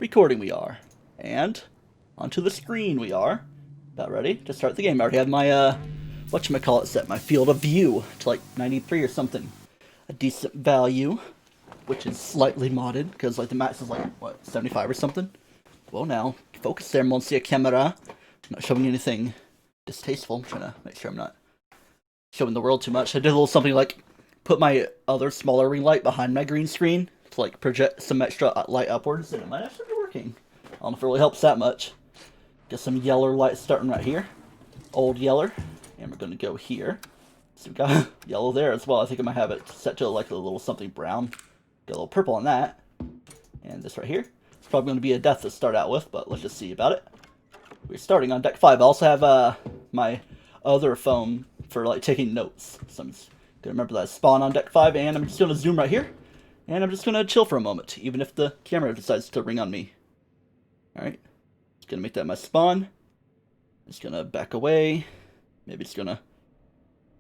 recording we are. And onto the screen we are. About ready to start the game. I already have my, whatchamacallit set, my field of view to like 93 or something. A decent value, which is slightly modded, because like the max is like, what, 75 or something? Well now, focus there, Monsieur Camera. I'm not showing anything distasteful. I'm trying to make sure I'm not showing the world too much. I did a little something like put my other smaller ring light behind my green screen to like project some extra light upwards, and it might actually be working. I don't know if it really helps that much. Get some yeller light starting right here. Old yeller. And we're going to go here. So we got yellow there as well. I think I might have it set to like a little something brown. Got a little purple on that. And this right here. It's probably going to be a death to start out with, but let's just see about it. We're starting on deck 5. I also have my other phone for like taking notes. So I'm just going to remember that I spawn on deck 5, and I'm just going to zoom right here. And I'm just going to chill for a moment, even if the camera decides to ring on me. Alright. Just going to make that my spawn. Just going to back away. Maybe just going to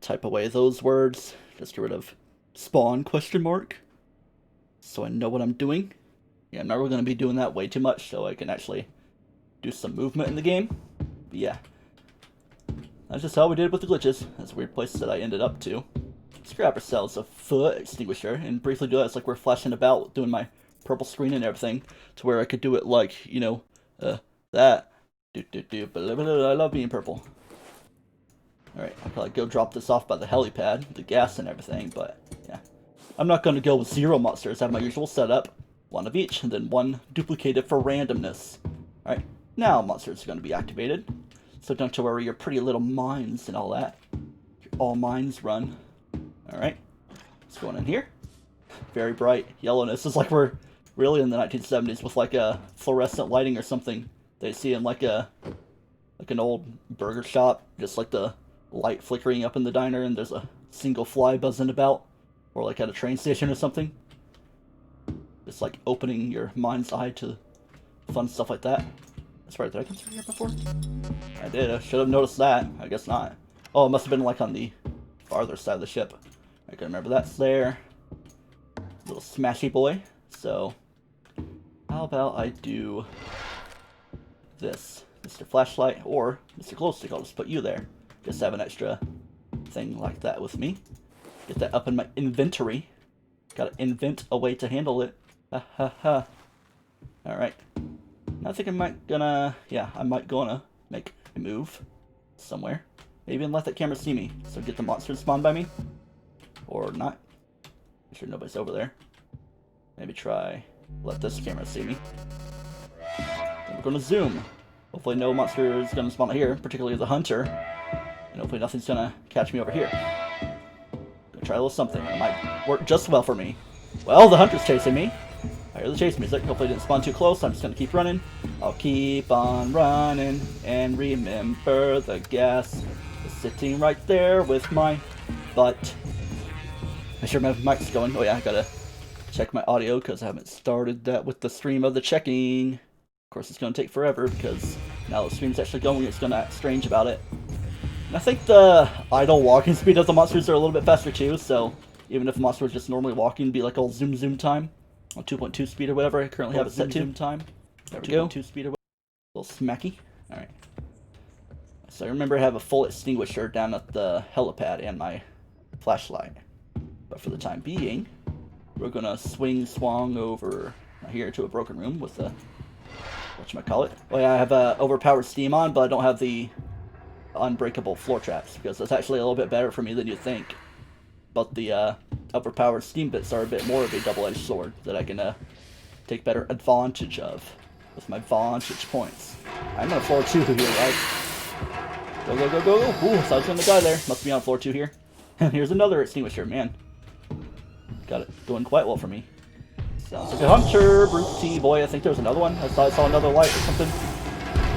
type away those words. Just get rid of spawn question mark. So I know what I'm doing. Yeah, I'm not really going to be doing that way too much, so I can actually do some movement in the game. But yeah. That's just how we did with the glitches. That's a weird place that I ended up to. Let's grab ourselves a foot extinguisher and briefly do that. It's like we're flashing about, doing my purple screen and everything, to where I could do it like, you know, that. I love being purple. Alright, I'll probably go drop this off by the helipad, the gas and everything, but yeah. I'm not going to go with 0 monsters. I have my usual setup, 1 of each, and then 1 duplicated for randomness. Alright, now monsters are going to be activated. So don't you worry your pretty little mines and all that. All mines run. Alright, let's go in here. Very bright yellowness. It's like we're really in the 1970s with like a fluorescent lighting or something they see in like an old burger shop. Just like the light flickering up in the diner and there's a single fly buzzing about. Or like at a train station or something. Just like opening your mind's eye to fun stuff like that. That's right, did I come through here before? I did, I should have noticed that. I guess not. Oh, it must have been like on the farther side of the ship. I can remember that's there. Little smashy boy. So, how about I do this? Mr. Flashlight or Mr. Glowstick, I'll just put you there. Just have an extra thing like that with me. Get that up in my inventory. Gotta invent a way to handle it. Ha ha ha. Alright. I think I might gonna make a move somewhere. Maybe even let that camera see me. So get the monsters spawned by me. Or not. Make sure nobody's over there. Maybe try let this camera see me. Then we're gonna zoom. Hopefully no monster is gonna spawn here, particularly the hunter. And hopefully nothing's gonna catch me over here. Gonna try a little something. It might work just well for me. Well, the hunter's chasing me. I hear the chase music. Hopefully it didn't spawn too close. I'm just gonna keep running. I'll keep on running and remember the gas is sitting right there with my butt. Make sure my mic's going. Oh yeah, I gotta check my audio because I haven't started that with the stream of the checking. Of course, it's gonna take forever because now the stream's actually going. It's gonna act strange about it. And I think the idle walking speed of the monsters are a little bit faster too. So even if the monster was just normally walking, it'd be like old zoom time on 2.2 speed or whatever. I currently have it set to. Zoom time. There we go. 2 speed or whatever. A little smacky. All right. So I remember I have a full extinguisher down at the helipad and my flashlight. But for the time being, we're gonna swung over here to a broken room with the whatchamacallit. Oh yeah, I have overpowered steam on, but I don't have the unbreakable floor traps because that's actually a little bit better for me than you think. But the overpowered steam bits are a bit more of a double-edged sword that I can take better advantage of with my vantage points. I'm on floor 2 here, right? Go, go, go, go! Ooh, so I was gonna die there. Must be on floor 2 here. And here's another extinguisher, man. Got it going quite well for me. Sounds like a hunter, brute boy. I think there's another one. I saw another light or something.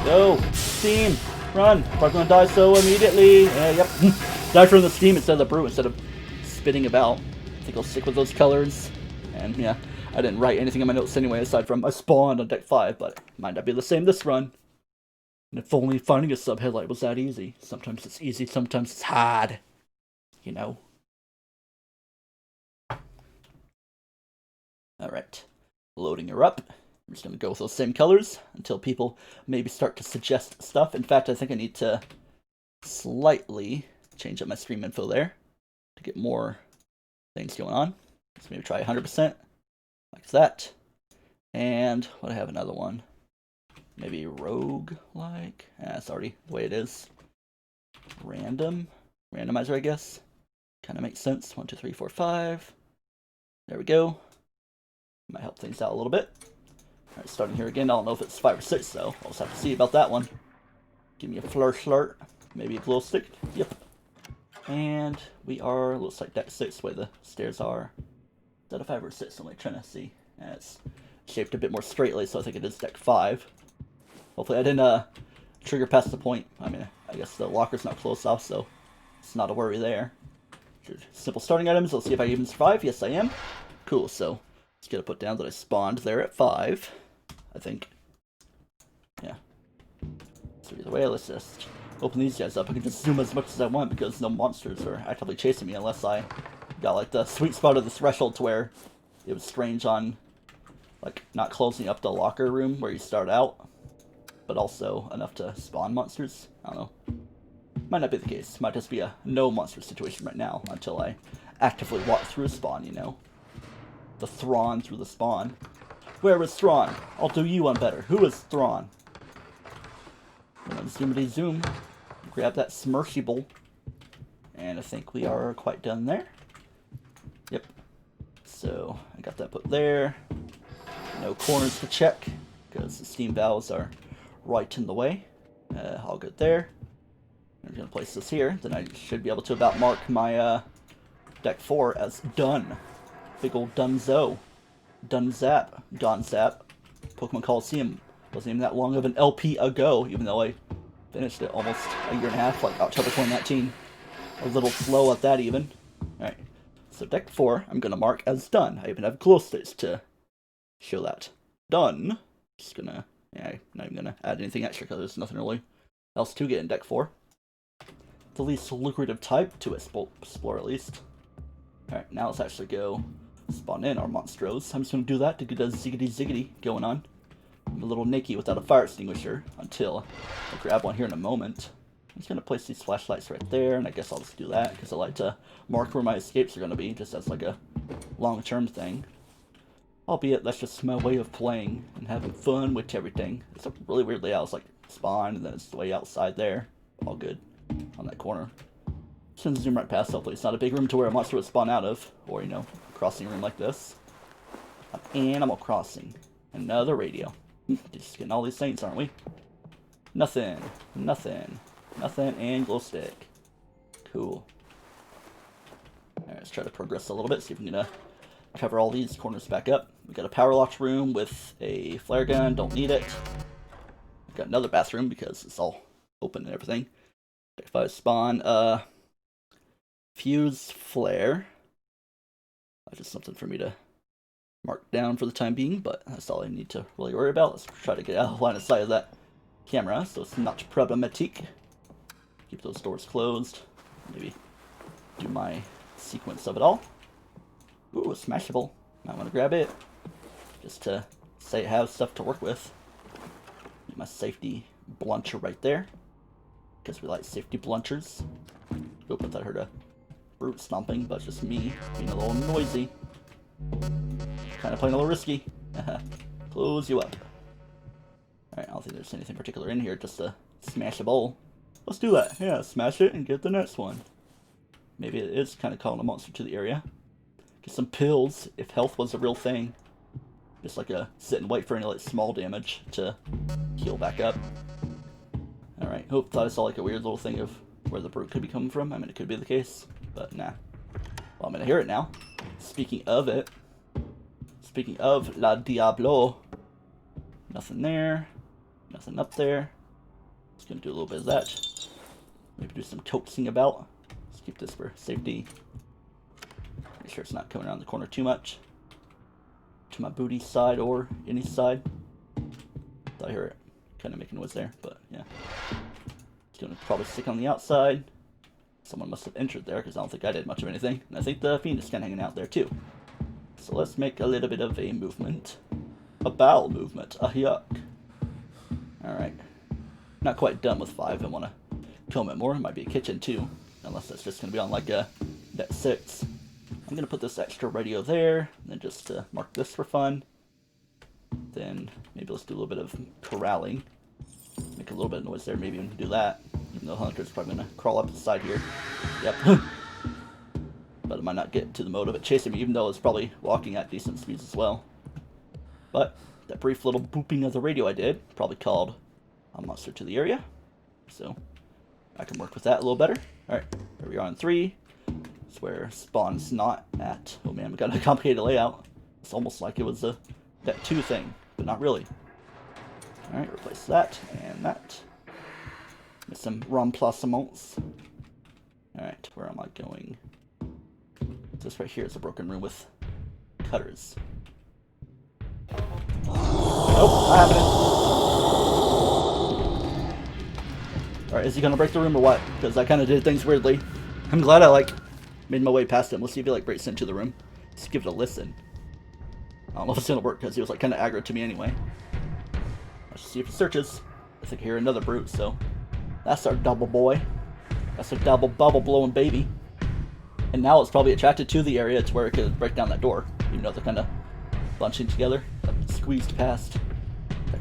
Go! Steam! Run! Probably gonna die so immediately. Yep. Die from the steam instead of the brute, instead of spitting about. I think I'll stick with those colors. And yeah, I didn't write anything in my notes anyway, aside from I spawned on deck 5, but it might not be the same this run. And if only finding a sub headlight was that easy. Sometimes it's easy, sometimes it's hard. You know? Alright. Loading her up. I'm just going to go with those same colors until people maybe start to suggest stuff. In fact, I think I need to slightly change up my stream info there to get more things going on. So maybe try 100% like that. And what, I have another one. Maybe rogue like. That's already the way it is. Randomizer, I guess. Kind of makes sense. 1, 2, 3, 4, 5. There we go. Might help things out a little bit. Alright, starting here again. I don't know if it's 5 or 6 though. I'll just have to see about that one. Give me a flare. Maybe a glow stick. Yep. And we are, looks like deck 6 the way the stairs are. Is that a 5 or 6? I'm like trying to see. Yeah, it's shaped a bit more straightly, so I think it is deck 5. Hopefully I didn't trigger past the point. I mean, I guess the locker's not close off, so it's not a worry there. Simple starting items. Let's see if I even survive. Yes, I am. Cool, so just gotta put down that I spawned there at 5. I think. Yeah. So either way, let's just open these guys up. I can just zoom as much as I want because no monsters are actively chasing me unless I got like the sweet spot of the threshold to where it was strange on like not closing up the locker room where you start out, but also enough to spawn monsters. I don't know. Might not be the case. Might just be a no monster situation right now until I actively walk through a spawn, you know. The Thrawn through the spawn. Where is Thrawn? I'll do you one better. Who is Thrawn? Zoom. Grab that Smirshable. And I think we are quite done there. Yep. So I got that put there. No corners to check because the steam valves are right in the way. All good there. I'm going to place this here. Then I should be able to about mark my deck 4 as done. Big old Dunzo. Dunzap. Donzap. Pokemon Coliseum wasn't even that long of an LP ago, even though I finished it almost a year and a half, like October 2019. A little slow at that even. Alright, so deck 4 I'm going to mark as done. I even have glow sticks to show that. Done. Just gonna, yeah, I'm not even going to add anything extra because there's nothing really else to get in deck 4. The least lucrative type to explore at least. Alright, now let's actually go spawn in our monstros. I'm just going to do that to get a ziggity going on. I'm a little naked without a fire extinguisher until I grab one here in a moment. I'm just going to place these flashlights right there, and I guess I'll just do that because I like to mark where my escapes are going to be, just as like a long-term thing. Albeit, that's just my way of playing and having fun with everything. It's a really weird layout. It's like spawn, and then it's way outside there. All good on that corner. Just gonna zoom right past. Hopefully it's not a big room to where a monster would spawn out of, or, you know, a crossing room like this. Animal Crossing. Another radio. Just getting all these things, aren't we? Nothing, and glow stick. Cool. Alright, let's try to progress a little bit, see if we can cover all these corners back up. We got a power locked room with a flare gun, don't need it. We got another bathroom because it's all open and everything. Deck 5 spawn, fuse flare. That's just something for me to mark down for the time being, but that's all I need to really worry about. Let's try to get out of line of sight of that camera so it's not problematic. Keep those doors closed. Maybe do my sequence of it all. Ooh, a smashable. Might want to grab it just to say I have stuff to work with. Get my safety bluncher right there because we like safety blunchers. Oop, I thought I heard a brute stomping, but it's just me being a little noisy. Kind of playing a little risky. Close you up. Alright, I don't think there's anything particular in here, just to smash a bowl. Let's do that. Yeah, smash it and get the next one. Maybe it is kind of calling a monster to the area. Get some pills, if health was a real thing. Just like a sit and wait for any like small damage to heal back up. Alright, thought I saw like a weird little thing of where the brute could be coming from. I mean, it could be the case, but nah. Well, I'm gonna hear it now. Speaking of it. Speaking of La Diablo. Nothing there. Nothing up there. Just gonna do a little bit of that. Maybe do some coaxing about. Let's keep this for safety. Make sure it's not coming around the corner too much. To my booty side or any side. Thought I heard it kind of making noise there, but yeah. It's gonna probably stick on the outside. Someone must have entered there because I don't think I did much of anything. And I think the Fiend is kind of hanging out there too. So let's make a little bit of a movement. A bowel movement. A yuck. Alright. Not quite done with 5. I want to comb it more. It might be a kitchen too. Unless that's just going to be on like a deck 6. I'm going to put this extra radio there. And then just mark this for fun. Then maybe let's do a little bit of corralling. Make a little bit of noise there. Maybe we can do that. Even though Hunter's probably going to crawl up the side here. Yep. But it might not get to the mode of it chasing me, even though it's probably walking at decent speeds as well. But that brief little booping of the radio I did probably called a monster to the area. So I can work with that a little better. Alright, here we are on 3. It's where spawn's not at. Oh man, we got a complicated layout. It's almost like it was a that 2 thing, but not really. Alright, replace that and that. With some remplacements. Alright, where am I going? This right here is a broken room with cutters. Nope, not happening. Alright, is he gonna break the room or what? Because I kind of did things weirdly. I'm glad I made my way past him. Let's see if he breaks into the room. Let's give it a listen. I don't know if it's gonna work because he was kind of aggro to me anyway. Let's see if it searches. I think I hear another brute, so that's our double boy. That's a double bubble blowing baby. And now it's probably attracted to the area to where it could break down that door, even though they're kind of bunching together. Squeezed past.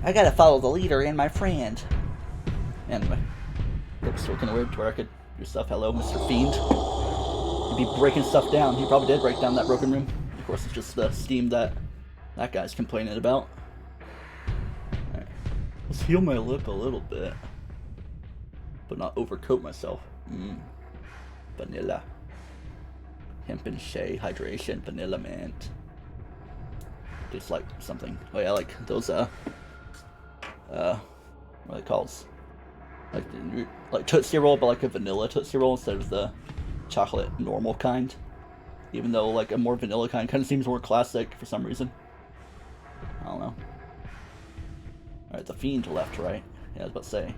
I gotta follow the leader and my friend. Anyway, looks still kind of weird to where I could do stuff. Hello, Mr. Fiend. He'd be breaking stuff down. He probably did break down that broken room. Of course, it's just the steam that guy's complaining about. Alright. Let's heal my lip a little bit, but not overcoat myself. Vanilla. Hemp and shea, hydration, vanilla mint. Tastes like something. Oh yeah, like those what are they called? Like Tootsie Roll, but like a vanilla Tootsie Roll instead of the chocolate normal kind. Even though like a more vanilla kind of seems more classic for some reason. I don't know. Alright, the Fiend left, right? Yeah, I was about to say.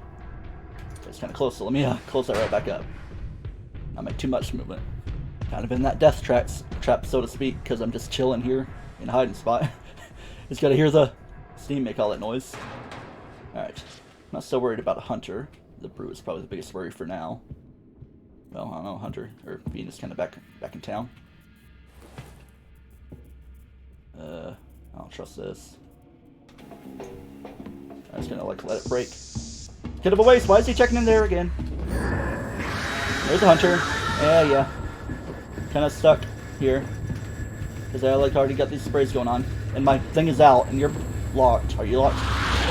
It's kind of close, so let me close that right back up. Not make too much movement. Kind of in that death trap, so to speak, because I'm just chilling here in a hiding spot. Just gotta hear the steam make all that noise. Alright. Not so worried about a Hunter. The Brute is probably the biggest worry for now. Well, I don't know, Hunter or Fiend is kind of back in town. I don't trust this. I'm just gonna let it break. Get him away! Why is he checking in there again? There's a Hunter. Yeah. Kind of stuck here because I already got these sprays going on, and my thing is out, and you're locked. Are you locked?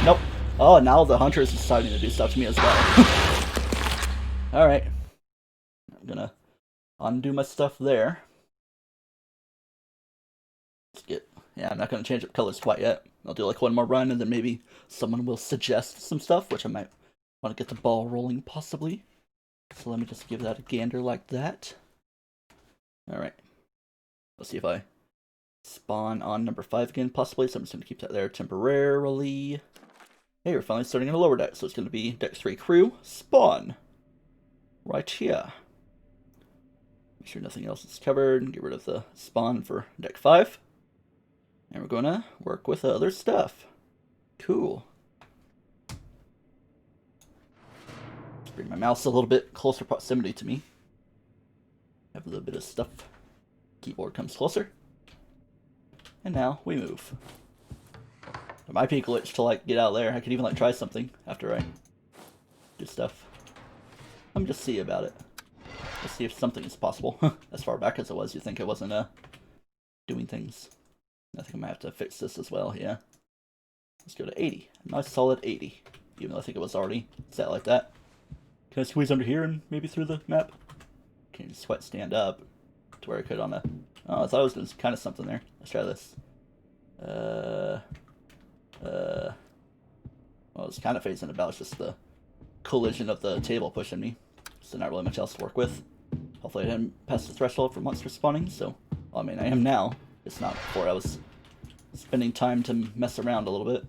Nope. Oh, now the Hunter is deciding to do stuff to me as well. All right, I'm gonna undo my stuff there. Let's get. Yeah, I'm not gonna change up colors quite yet. I'll do like one more run, and then maybe someone will suggest some stuff, which I might want to get the ball rolling possibly. So let me just give that a gander like that. Alright. Let's see if I spawn on number 5 again, possibly. So I'm just going to keep that there temporarily. Hey, we're finally starting in a lower deck. So it's going to be deck 3 crew. Spawn. Right here. Make sure nothing else is covered. And get rid of the spawn for deck 5. And we're going to work with other stuff. Cool. Let's bring my mouse a little bit closer proximity to me. Have a little bit of stuff. Keyboard comes closer. And now we move. It might be a glitch to get out of there. I could even try something after I do stuff. I'm just see about it. Let's see if something is possible. As far back as it was, you think I wasn't doing things. I think I might have to fix this as well, yeah. Let's go to 80. A nice solid 80. Even though I think it was already set like that. Can I squeeze under here and maybe through the map? Can't just quite stand up to where I could on a. Oh, I thought I was doing kind of something there. Let's try this. Well, it's kind of phasing about. It's just the collision of the table pushing me. So not really much else to work with. Hopefully I didn't pass the threshold for monster spawning. So, well, I mean, I am now. It's not before I was spending time to mess around a little bit.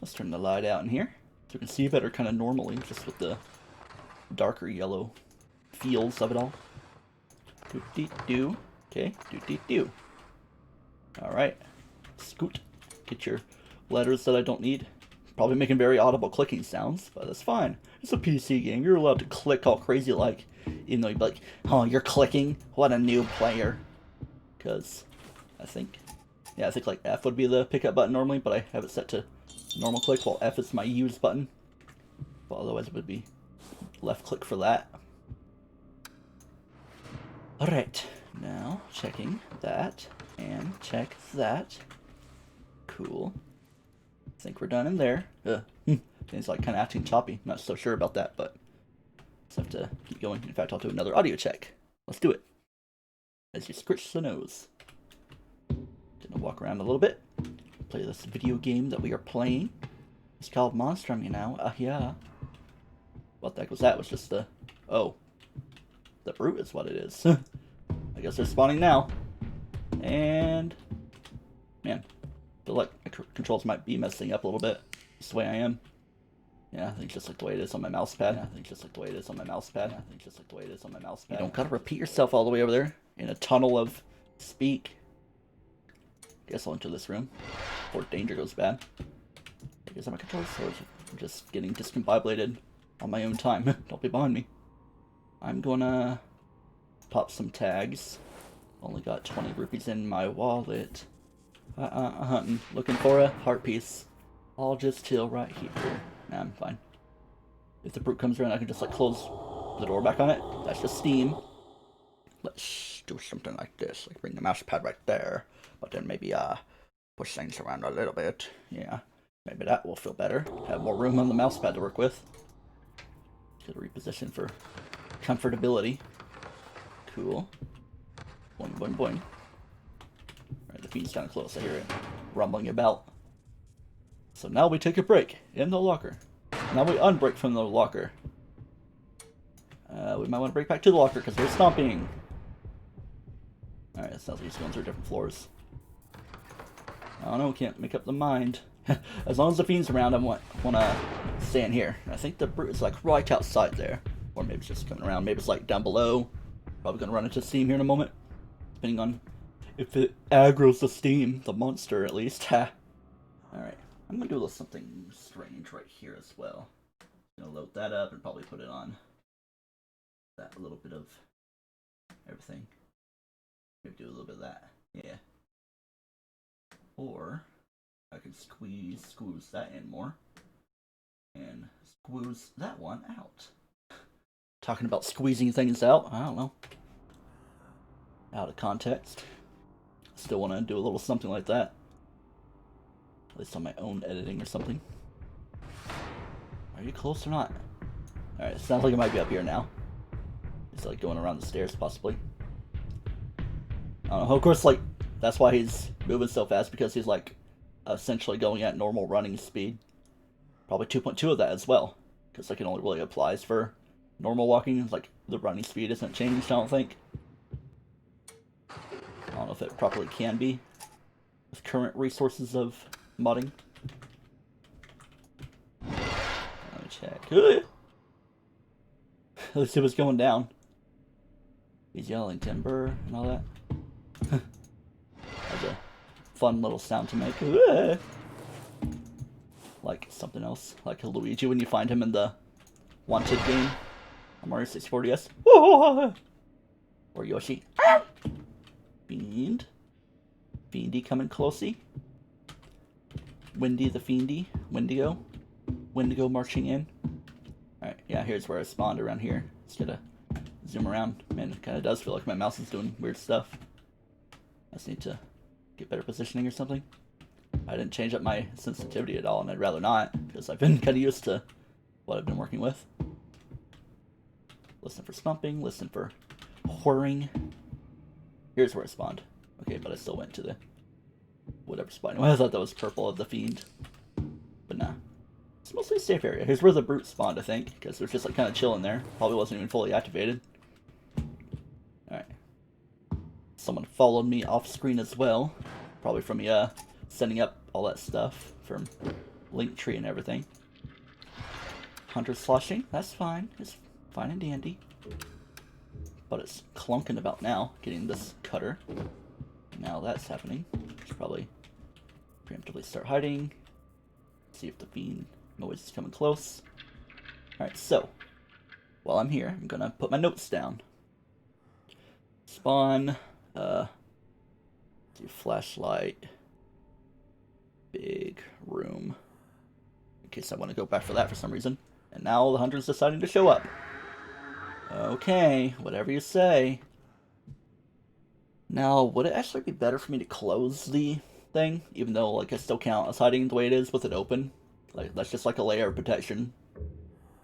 Let's turn the light out in here so we can see better kind of normally, just with the darker yellow feels of it all. Doot-dee-doo. Okay, doot-dee-doo. Alright. Scoot. get your letters that I don't need. Probably making very audible clicking sounds, but that's fine. It's a PC game. You're allowed to click all crazy like, even though you'd be like, oh, you're clicking? What a new player. Because I think like F would be the pickup button normally, but I have it set to normal click, while F is my use button. But otherwise it would be left click for that. Alright, now checking that, and check that. Cool. I think we're done in there. Things like kind of acting choppy. Not so sure about that, but just have to keep going. In fact, I'll do another audio check. Let's do it. As you scratch the nose. Gonna walk around a little bit. Play this video game that we are playing. It's called Monstrum, you know. Yeah. What the heck was that? It was just the... Oh. The brute is what it is. I guess they're spawning now. And... Man. I feel like my controls might be messing up a little bit. Just the way I am. Yeah, I think just like the way it is on my mouse pad. I think just like the way it is on my mouse pad. I think just like the way it is on my mouse pad. You don't gotta repeat yourself all the way over there in a tunnel of speak. Guess I'll enter this room before danger goes bad. I guess my controls are just getting discombobulated on my own time. Don't be behind me. I'm gonna pop some tags. Only got 20 rupees in my wallet. Hunting. Looking for a heart piece. I'll just chill right here. Nah, I'm fine. If the brute comes around, I can just like close the door back on it. That's just steam. Let's do something like this. Like bring the mouse pad right there. But then maybe push things around a little bit. Yeah. Maybe that will feel better. Have more room on the mouse pad to work with. Gotta reposition for comfortability. Cool. Boing, boing, boing. Alright, the fiend's kind of close. I hear it rumbling about. So now we take a break in the locker. Now we unbreak from the locker. We might want to break back to the locker because they're stomping. Alright, it sounds like he's going through different floors. I don't know, can't make up the mind. As long as the fiend's around, I want to stay in here. I think the brute is like right outside there. Or maybe it's just coming around. Maybe it's like down below. Probably going to run into steam here in a moment. Depending on if it aggroes the steam. The monster, at least. Ha. Alright. I'm going to do a little something strange right here as well. I'm going to load that up and probably put it on that a little bit of everything. Maybe do a little bit of that. Yeah. Or I can squeeze that in more. And squeeze that one out. Talking about squeezing things out, I don't know. Out of context. Still want to do a little something like that. At least on my own editing or something. Are you close or not? Alright, sounds like it might be up here now. It's like going around the stairs, possibly. I don't know. Of course, like, that's why he's moving so fast, because he's like essentially going at normal running speed. Probably 2.2 of that as well, because like it only really applies for normal walking. Like the running speed isn't changed, I don't think. I don't know if it properly can be with current resources of modding. Let me check. At least it was going down. He's yelling timber and all that. That's a fun little sound to make. Like something else, like Luigi when you find him in the Wanted game on Mario 64 DS. Or Yoshi. Fiend. Fiendy coming closey. Windy the Fiendy. Wendigo. Wendigo marching in. Alright, yeah, here's where I spawned around here. Just gotta zoom around. Man, it kinda does feel like my mouse is doing weird stuff. I just need to get better positioning or something. I didn't change up my sensitivity at all, and I'd rather not, because I've been kind of used to what I've been working with. Listen for stomping, listen for whirring. Here's where I spawned. Okay, but I still went to the whatever spot. Well, I thought that was purple of the fiend. But nah. It's mostly a safe area. Here's where the brute spawned, I think, because they're just like kind of chilling there. Probably wasn't even fully activated. Alright. Someone followed me off screen as well. Probably from me setting up all that stuff from Linktree and everything. Hunter sloshing, that's fine. It's fine and dandy. But it's clunking about now, getting this cutter. Now that's happening. Should probably Preemptively start hiding. See if the fiend noise is coming close. Alright, so while I'm here, I'm gonna put my notes down. Spawn, do flashlight, big room. In case I want to go back for that for some reason. And now the hunter's deciding to show up. Okay, whatever you say. Now, would it actually be better for me to close the thing? Even though, like, I still count as hiding the way it is with it open. Like, that's just like a layer of protection.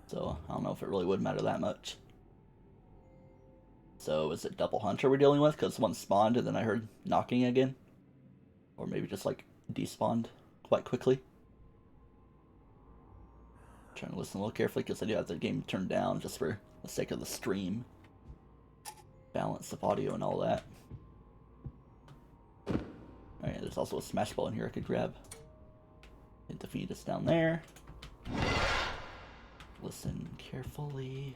So, I don't know if it really would matter that much. So, is it double hunter we're dealing with? Because one spawned and then I heard knocking again? Or maybe just, like, despawned quite quickly? Trying to listen a little carefully because I do have the game turned down just for the sake of the stream. Balance of audio and all that. Alright, there's also a smash ball in here I could grab. Hit the fetus down there. Listen carefully.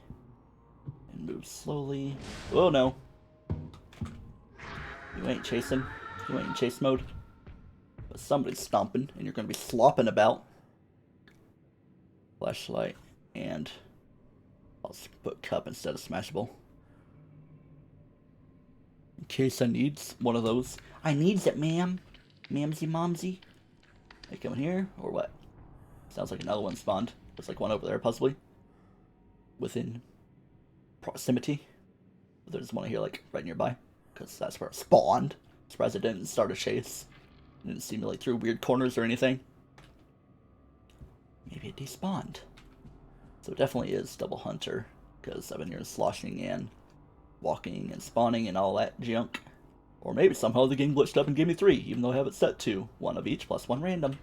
And move slowly. Oh no. You ain't chasing. You ain't in chase mode. But somebody's stomping and you're going to be slopping about. Flashlight and I'll put cup instead of smashable. In case I need one of those. I needs it, ma'am. Mamsy momsy. They coming here or what? Sounds like another one spawned. There's like one over there possibly. Within proximity. But there's one here like right nearby. Because that's where it spawned. Surprised it didn't start a chase. It didn't seem to like through weird corners or anything. Maybe it despawned. So it definitely is double hunter. Because I've been here sloshing and walking and spawning and all that junk. Or maybe somehow the game glitched up and gave me 3, even though I have it set to 1 of each plus 1 random.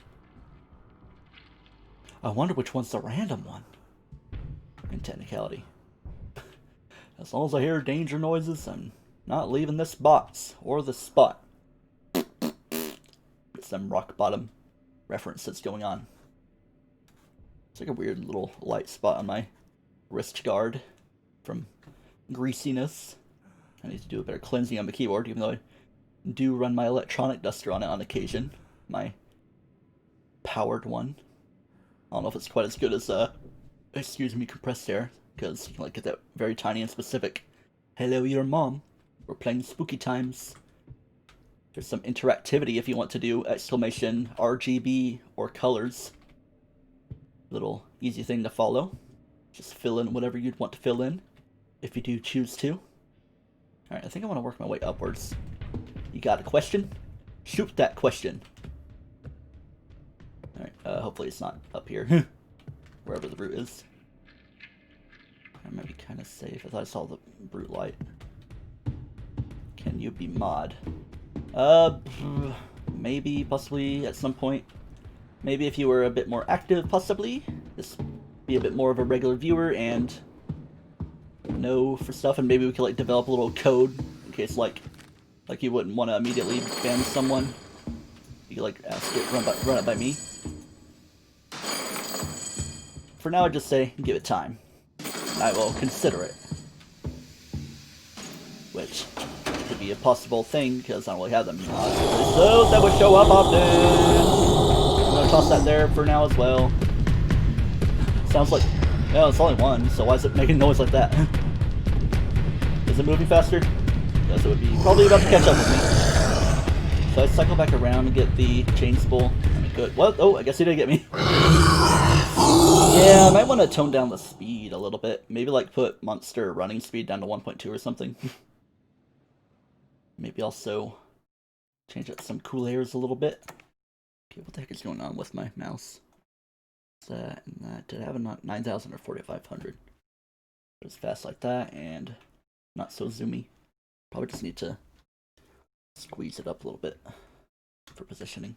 I wonder which one's the random one. In technicality. As long as I hear danger noises, I'm not leaving this box or this spot. Get some rock bottom reference that's going on. It's like a weird little light spot on my wrist guard from greasiness. I need to do a better cleansing on the keyboard, even though I do run my electronic duster on it on occasion. My powered one. I don't know if it's quite as good as, excuse me, compressed air, because you can like get that very tiny and specific, hello, your mom. We're playing spooky times. There's some interactivity if you want to do exclamation, RGB, or colors. Little easy thing to follow. Just fill in whatever you'd want to fill in, if you do choose to. Alright, I think I want to work my way upwards. You got a question? Shoot that question. Alright, hopefully it's not up here. Wherever the brute is. I might be kind of safe. I thought I saw the brute light. Can you be mod? Maybe, possibly, at some point. Maybe if you were a bit more active, possibly. Just be a bit more of a regular viewer and know for stuff, and maybe we could like develop a little code in case like you wouldn't want to immediately ban someone. You could like ask it, run it by me. For now, I'd just say give it time. And I will consider it. Which could be a possible thing because I don't really have them mods. So that would show up often. I'm gonna toss that there for now as well. Sounds like, yeah, it's only one, so why is it making noise like that? Is it moving faster? Because it would be probably about to catch up with me. So I cycle back around and get the chain spool. Good. What? Oh, I guess he did get me. Yeah, I might want to tone down the speed a little bit. Maybe like put monster running speed down to 1.2 or something. Maybe also change up some cool airs a little bit. Okay, what the heck is going on with my mouse? Is that and that? Did I have a 9,000 or 4,500? It's fast like that and not so zoomy. Probably just need to squeeze it up a little bit for positioning.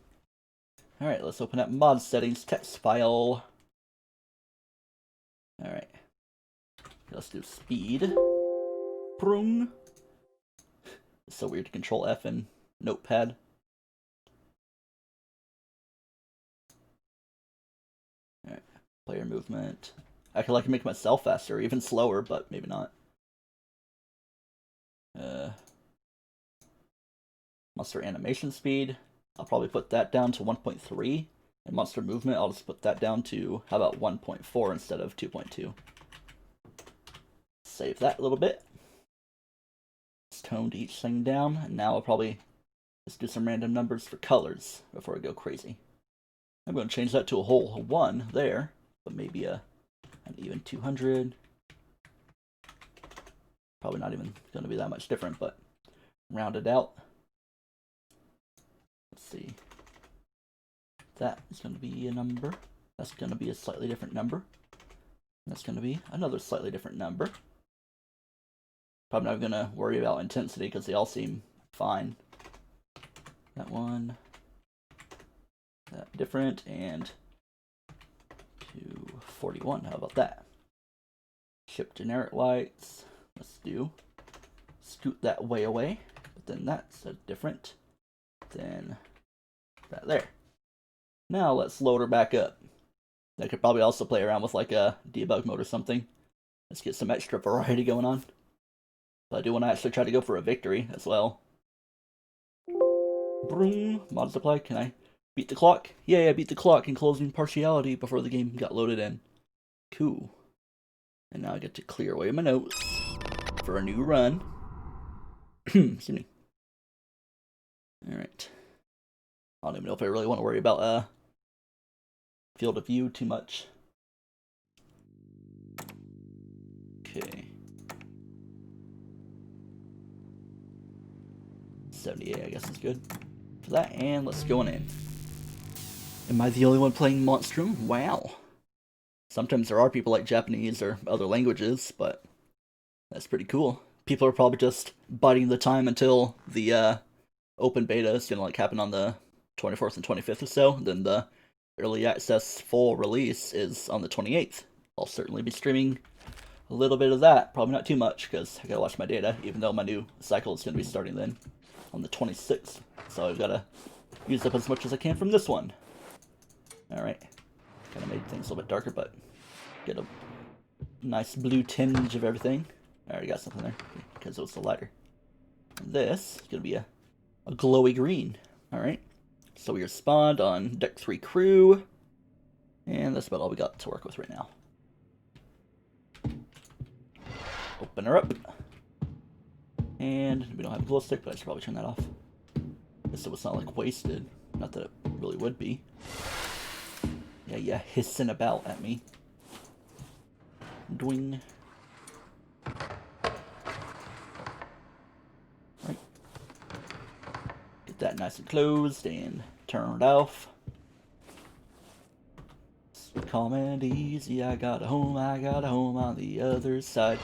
Alright, let's open up mod settings, text file. Alright. Let's do speed. Prung. It's so weird to control F in Notepad. Alright, player movement. I could like make myself faster, even slower, but maybe not. Monster animation speed. I'll probably put that down to 1.3. And monster movement, I'll just put that down to, how about 1.4 instead of 2.2. Save that a little bit. Just toned each thing down, and now I'll probably just do some random numbers for colors before I go crazy. I'm going to change that to a whole 1 there, but maybe an even 200. Probably not even going to be that much different, but round it out. Let's see. That is going to be a number. That's going to be a slightly different number. That's going to be another slightly different number. Probably not going to worry about intensity because they all seem fine. That one. That different. And 241. How about that? Ship generic lights. Let's do. Scoot that way away. But then that's a different. Then that there. Now let's load her back up. I could probably also play around with like a debug mode or something. Let's get some extra variety going on. But I do want to actually try to go for a victory as well. Broom, mod supply, can I beat the clock? Yay, I beat the clock in closing partiality before the game got loaded in. Cool. And now I get to clear away my notes for a new run. Excuse me. Alright. I don't even know if I really want to worry about field of view too much. Okay. 78, I guess is good for that. And let's go on in. Am I the only one playing Monstrum? Wow. Sometimes there are people like Japanese or other languages, but that's pretty cool. People are probably just biding the time until the open beta is gonna like happen on the 24th and 25th or so. Then the early access full release is on the 28th. I'll certainly be streaming a little bit of that. Probably not too much because I gotta watch my data, even though my new cycle is gonna be starting then on the 26th. So I've gotta use up as much as I can from this one. Alright. Kind of made things a little bit darker, but get a nice blue tinge of everything. I already got something there because it was the lighter. And this is gonna be a glowy green. Alright. So we are spawned on deck 3 crew. And that's about all we got to work with right now. Open her up. And we don't have a glow stick, but I should probably turn that off. Guess it was not like wasted. Not that it really would be. Yeah, hissing about at me. Dwing. Right. Get that nice and closed and turn it off. Calm and easy, I got a home on the other side.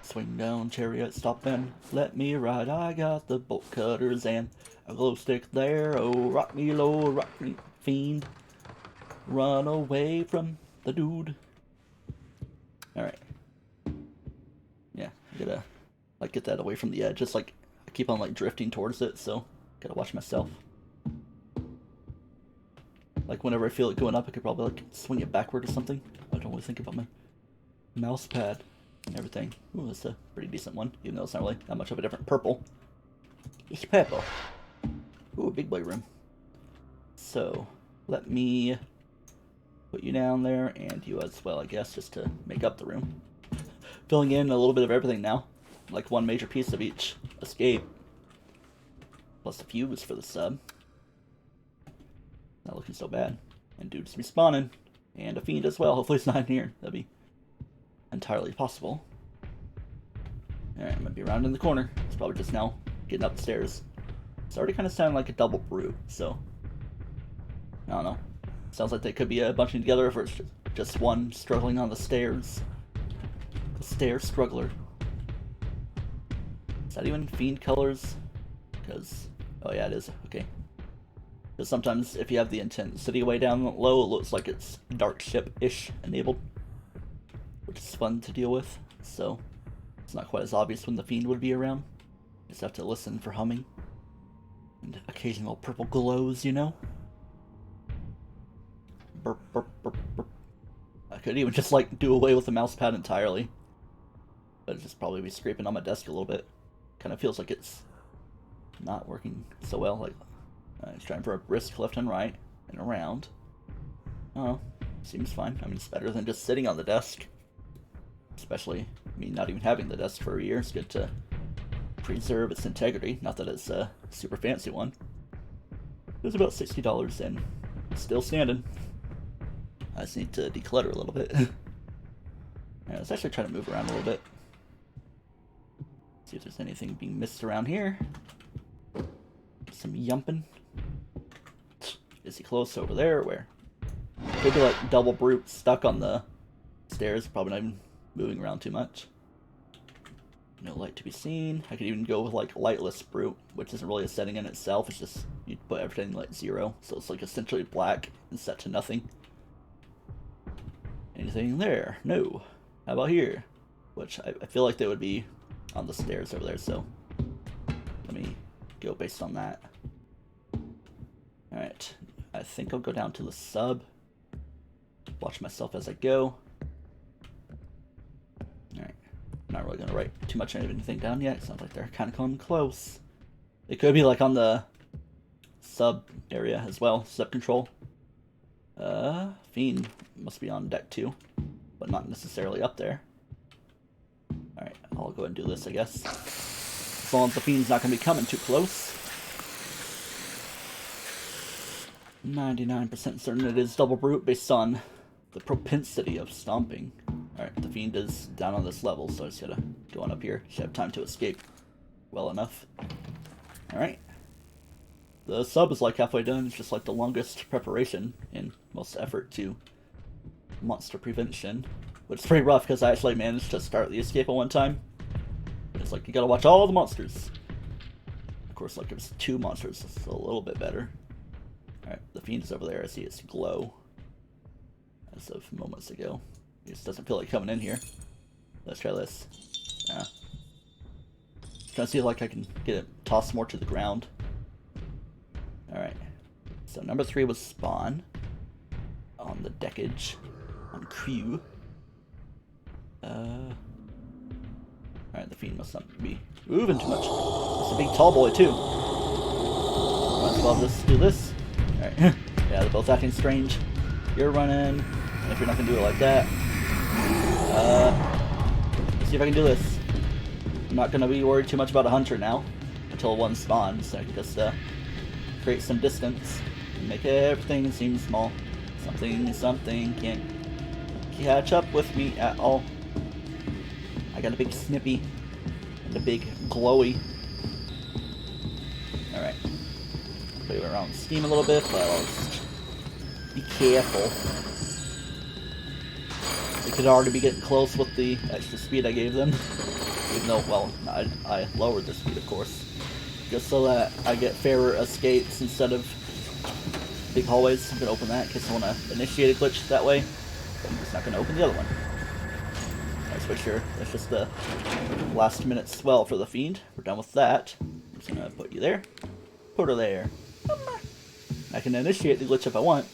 Swing down, chariot, stop and let me ride. I got the bolt cutters and a glow stick there. Oh, rock me low, rock me fiend. Run away from the dude. Alright. Yeah, I gotta like get that away from the edge. Just like I keep on like drifting towards it, so gotta watch myself. Like whenever I feel it going up, I could probably like swing it backward or something. I don't really think about my mouse pad and everything. Ooh, that's a pretty decent one, even though it's not really that much of a different purple. It's purple. Ooh, big boy room. So let me put you down there and you as well, I guess, just to make up the room. Filling in a little bit of everything now, like one major piece of each escape, plus a fuse for the sub. Not looking so bad. And dudes respawning. And a fiend as well. Hopefully it's not in here. That'd be entirely possible. Alright, I'm gonna be around in the corner. It's probably just now getting up the stairs. It's already kind of sounding like a double brew, so I don't know. Sounds like they could be bunching together if it's just one struggling on the stairs. The stair struggler. Is that even fiend colors? Because, oh yeah, it is. Okay. Because sometimes if you have the intensity way down low, it looks like it's dark ship-ish enabled, which is fun to deal with. So it's not quite as obvious when the fiend would be around. Just have to listen for humming and occasional purple glows, you know. Burp, burp, burp, burp. I could even just like do away with the mouse pad entirely, but it'd just probably be scraping on my desk a little bit. Kind of feels like it's not working so well. Like He's trying for a brisk left and right and around. Oh, seems fine. I mean, it's better than just sitting on the desk. Especially, I mean, not even having the desk for a year. It's good to preserve its integrity. Not that it's a super fancy one. It was about $60 and still standing. I just need to declutter a little bit. Right, let's actually try to move around a little bit. See if there's anything being missed around here. Some yumping. Is he close over there or where? Could be like double brute stuck on the stairs. Probably not even moving around too much. No light to be seen. I could even go with like lightless brute, which isn't really a setting in itself. It's just you put everything like 0, so it's like essentially black and set to nothing. Anything there? No. How about here? Which I feel like they would be on the stairs over there, so let me go based on that. Alright, I think I'll go down to the sub. Watch myself as I go. Alright, not really going to write too much of anything down yet. Sounds like they're kind of coming close. It could be like on the sub area as well, sub control. Fiend must be on deck too, but not necessarily up there. Alright, I'll go ahead and do this, I guess. As long as the Fiend's not going to be coming too close. 99% certain it is double brute based on the propensity of stomping. Alright, the Fiend is down on this level, so I just gotta go on up here. Should have time to escape well enough. Alright. The sub is like halfway done. It's just like the longest preparation and most effort to monster prevention. Which is pretty rough because I actually managed to start the escape at one time. It's like you gotta watch all the monsters. Of course, like there's 2 monsters, it's a little bit better. Alright, the Fiend is over there. I see its glow as of moments ago. It just doesn't feel like coming in here. Let's try this. Trying to see if like I can get it tossed more to the ground. Alright. So number 3 was spawn. On the deckage. On crew. Alright, the Fiend must not be moving too much. It's a big tall boy too. Might as well just do this. Alright. Yeah, they're both acting strange. You're running. And if you're not gonna do it like that. Let's see if I can do this. I'm not gonna be worried too much about a hunter now. Until one spawns. So I can just create some distance. And make everything seem small. Something can't catch up with me at all. I got a big snippy and a big glowy. Alright. Play around with steam a little bit, but I'll just be careful. They could already be getting close with the extra speed I gave them. Even though, well, I lowered the speed, of course. Just so that I get fairer escapes instead of big hallways. I'm going to open that in case I want to initiate a glitch that way. But I'm just not going to open the other one. Let's make sure that's just the last minute swell for the Fiend. We're done with that. I'm just going to put you there. Put her there. I can initiate the glitch if I want.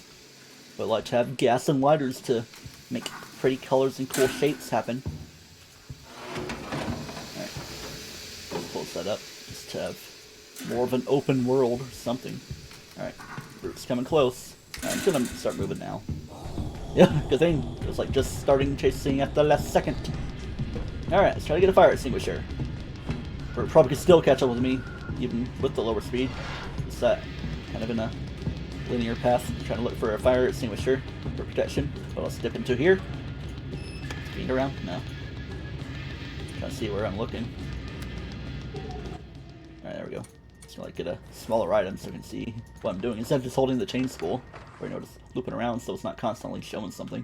But I like to have gas and lighters to make pretty colors and cool shapes happen. Alright. Let's close that up. Just to have more of an open world or something. Alright. Brute's coming close. I'm just gonna start moving now. Yeah, good thing. It was like just starting chasing at the last second. Alright, let's try to get a fire extinguisher. Brute probably could still catch up with me, even with the lower speed. It's that kind of in a linear path. Trying to look for a fire extinguisher for protection. But let's dip into here. Fiend around? No. Trying to see where I'm looking. Alright, there we go. Just gonna like get a smaller item so I can see what I'm doing. Instead of just holding the chain spool, or you know, just looping around so it's not constantly showing something.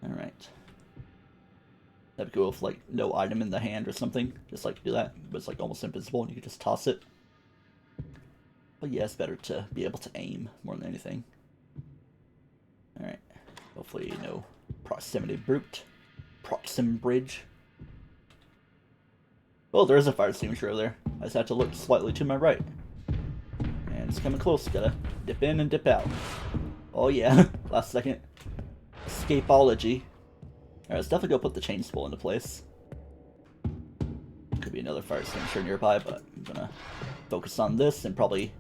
Alright. That'd be cool if like no item in the hand or something. Just like do that, but it's like almost invisible and you can just toss it. But yeah, it's better to be able to aim more than anything. Alright. Hopefully no proximity brute. Proxim bridge. Oh, there is a fire extinguisher over there. I just have to look slightly to my right. And it's coming close. Gotta dip in and dip out. Oh yeah, last second. Escapology. Alright, let's definitely go put the chain spool into place. Could be another fire extinguisher nearby, but I'm gonna focus on this and probably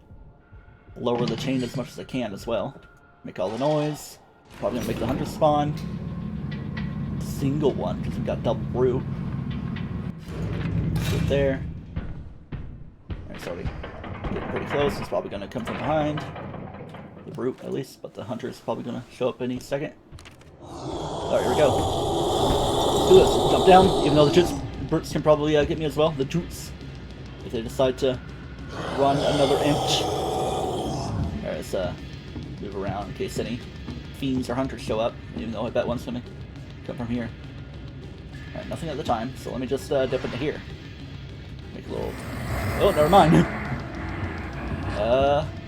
lower the chain as much as I can as well. Make all the noise. Probably gonna make the hunter spawn. Single one, because we got double brew. Sit there. It's already getting pretty close. It's probably gonna come from behind. The brute, at least, but the hunter is probably gonna show up any second. Alright, here we go. Let's do this. Jump down, even though the brutes can probably get me as well. The jutes. If they decide to run another inch. Alright, let's move around in case any fiends or hunters show up, even though I bet one's gonna come from here. Alright, nothing at the time, so let me just dip into here. Make a little... Oh, never mind!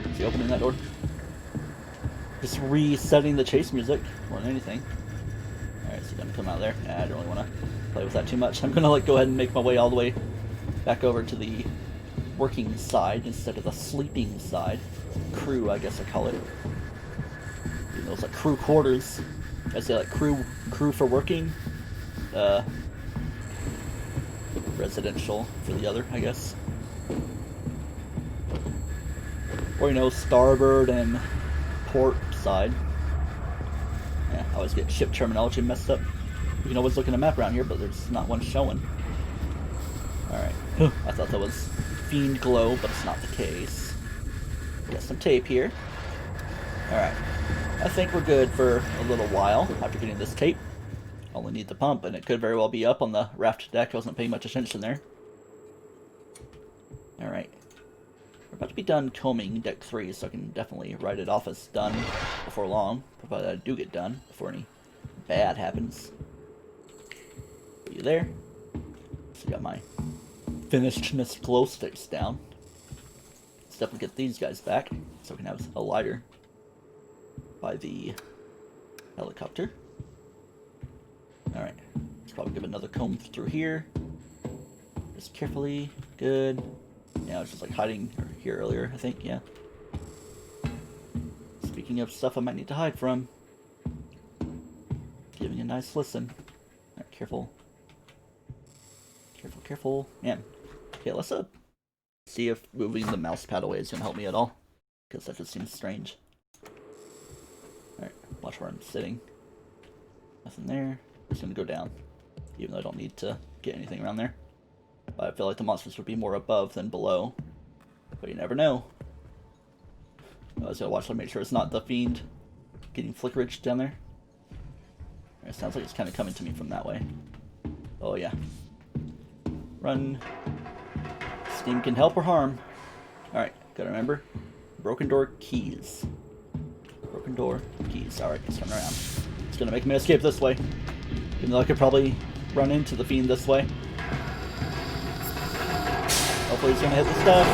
Is he opening that door? Just resetting the chase music more than anything. Alright, so gonna come out there. I don't really want to play with that too much. I'm gonna go ahead and make my way all the way back over to the working side instead of the sleeping side. Crew, I guess I call it. You know, it's like crew quarters. I say like crew for working. Residential for the other, I guess. Or, you know, starboard and port side. Yeah, I always get ship terminology messed up. You can always look at a map around here, but there's not one showing. Alright. I thought that was Fiend Glow, but it's not the case. Got some tape here. Alright. I think we're good for a little while after getting this tape. Only need the pump, and it could very well be up on the raft deck. I wasn't paying much attention there. Alright. We're about to be done combing deck 3, so I can definitely write it off as done before long, provided I do get done before any bad happens. Are you there? So I got my finishedness glow sticks down. Let's definitely get these guys back, so we can have a lighter by the helicopter. Alright, let's probably give another comb through here. Just carefully. Good. Yeah, I was just like hiding here earlier, I think, yeah. Speaking of stuff I might need to hide from. Giving a nice listen. Alright, careful. Careful, careful. Man. Okay, let's see if moving the mouse pad away is going to help me at all. Because that just seems strange. Alright, watch where I'm sitting. Nothing there. Just gonna go down, even though I don't need to get anything around there. But I feel like the monsters would be more above than below. But you never know. I was gonna watch to make sure it's not the fiend getting flickerage down there. It sounds like it's kind of coming to me from that way. Oh yeah. Run. Steam can help or harm. Alright, gotta remember. Broken door keys. Broken door keys. Alright, let's turn around. It's gonna make me escape this way. Even though I could probably run into the fiend this way. Hopefully he's gonna hit the stuff.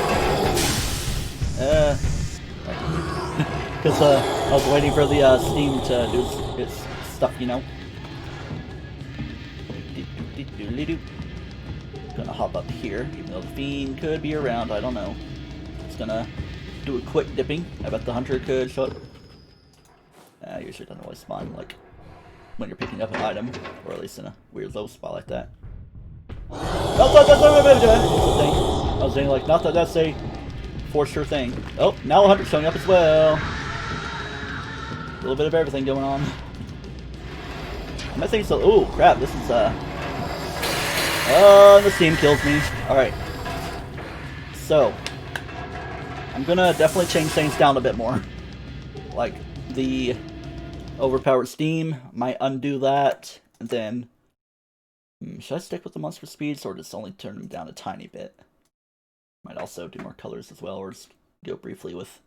Because I was waiting for the steam to do its stuff, you know. Gonna hop up here, even though the fiend could be around, I don't know. It's gonna do a quick dipping. I bet the hunter could show up. Usually doesn't always spawn, like, when you're picking up an item, or at least in a weird low spot like that. I was saying, like, not that that's a for sure thing. Oh, now a hunter's showing up as well. A little bit of everything going on. I'm not thinking so. Oh, crap, this is, the steam kills me. Alright. So, I'm gonna definitely change things down a bit more. Like, the overpowered steam might undo that, and then should I stick with the monster speeds or just only turn them down a tiny bit? Might also do more colors as well, or just go briefly with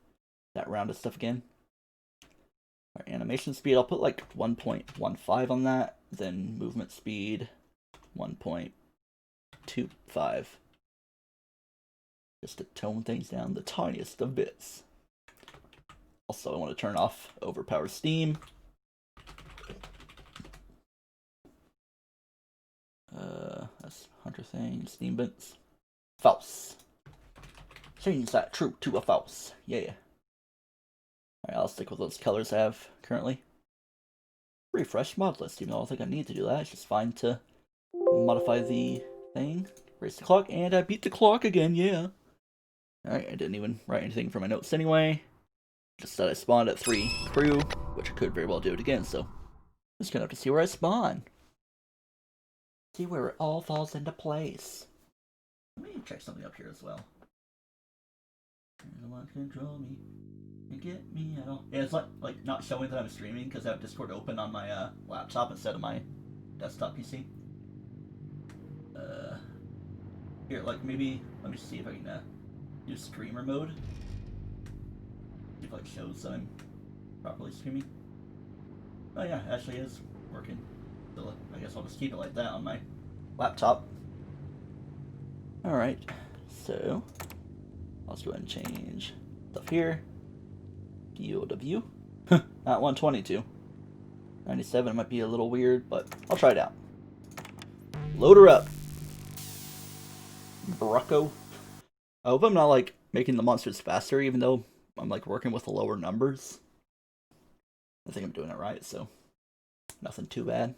that rounded stuff again. Alright, animation speed, I'll put like 1.15 on that, then movement speed 1.25. Just to tone things down the tiniest of bits. Also, I want to turn off overpowered steam. That's hunter thing, steam bits. False. Change that true to a false. Yeah. Alright, I'll stick with those colors I have currently. Refresh mod list, even though I don't think I need to do that. It's just fine to modify the thing. Race the clock, and I beat the clock again, yeah. Alright, I didn't even write anything for my notes anyway. Just that I spawned at 3 crew, which I could very well do it again, so just gonna have to see where I spawn. See where it all falls into place. Let me check something up here as well. Anyone control me and get me at all. Yeah, it's like not showing that I'm streaming because I have Discord open on my laptop instead of my desktop PC. Here, like maybe let me see if I can do streamer mode. See if it shows that I'm properly streaming. Oh yeah, it actually is working. So I guess I'll just keep it like that on my laptop. Alright, so let's go ahead and change stuff here. Field of view. Not 122. 97 might be a little weird, but I'll try it out. Load her up. Brucko. I hope I'm not like making the monsters faster, even though I'm like working with the lower numbers. I think I'm doing it right, so nothing too bad.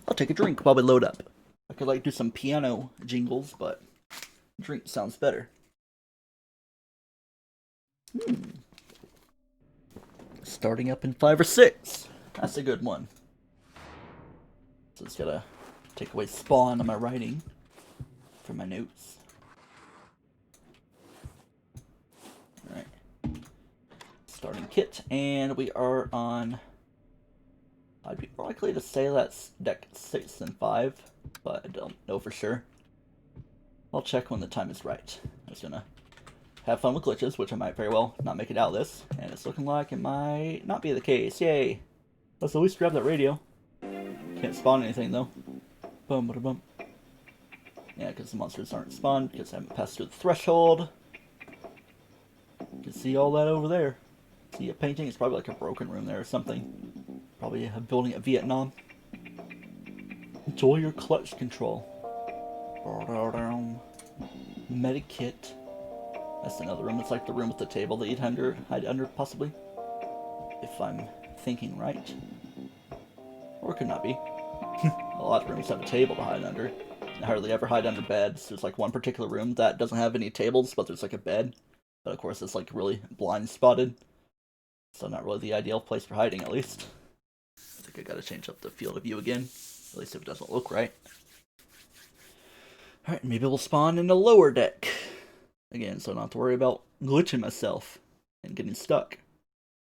I'll take a drink while we load up. I could like do some piano jingles, but drink sounds better. Starting up in 5 or 6. That's a good one. So it's gotta take away spawn on my writing for my notes. Alright. Starting kit, and we are on... I'd be likely to say that's deck 6 and 5, but I don't know for sure. I'll check when the time is right. I'm just gonna have fun with glitches, which I might very well not make it out of this, and it's looking like it might not be the case. Yay! Let's at least grab that radio. Can't spawn anything though. Bum ba bum. Yeah, because the monsters aren't spawned because I haven't passed through the threshold. You can see all that over there. See a painting? It's probably like a broken room there or something. Probably a building at Vietnam. Enjoy your clutch control. Medikit. That's another room. It's like the room with the table that you'd hide under, possibly. If I'm thinking right. Or it could not be. A lot of rooms have a table to hide under. I hardly ever hide under beds. There's like one particular room that doesn't have any tables, but there's like a bed. But of course it's like really blind spotted. So not really the ideal place for hiding, at least. I think I gotta change up the field of view again. At least if it doesn't look right. Alright, maybe we'll spawn in the lower deck. Again, so I don't have to worry about glitching myself and getting stuck.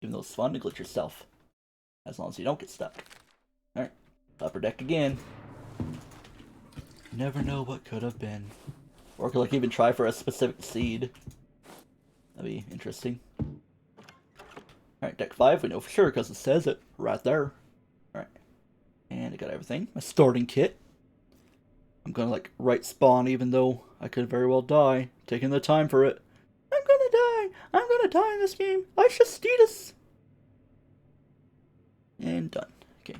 Even though it's fun to glitch yourself. As long as you don't get stuck. Alright, upper deck again. Never know what could have been. Or could like even try for a specific seed. That'd be interesting. Alright, deck 5, we know for sure because it says it right there. Alright. And I got everything. My starting kit. I'm gonna like right spawn even though I could very well die. Taking the time for it. I'm gonna die! I'm gonna die in this game! I Justitas! And done. Okay.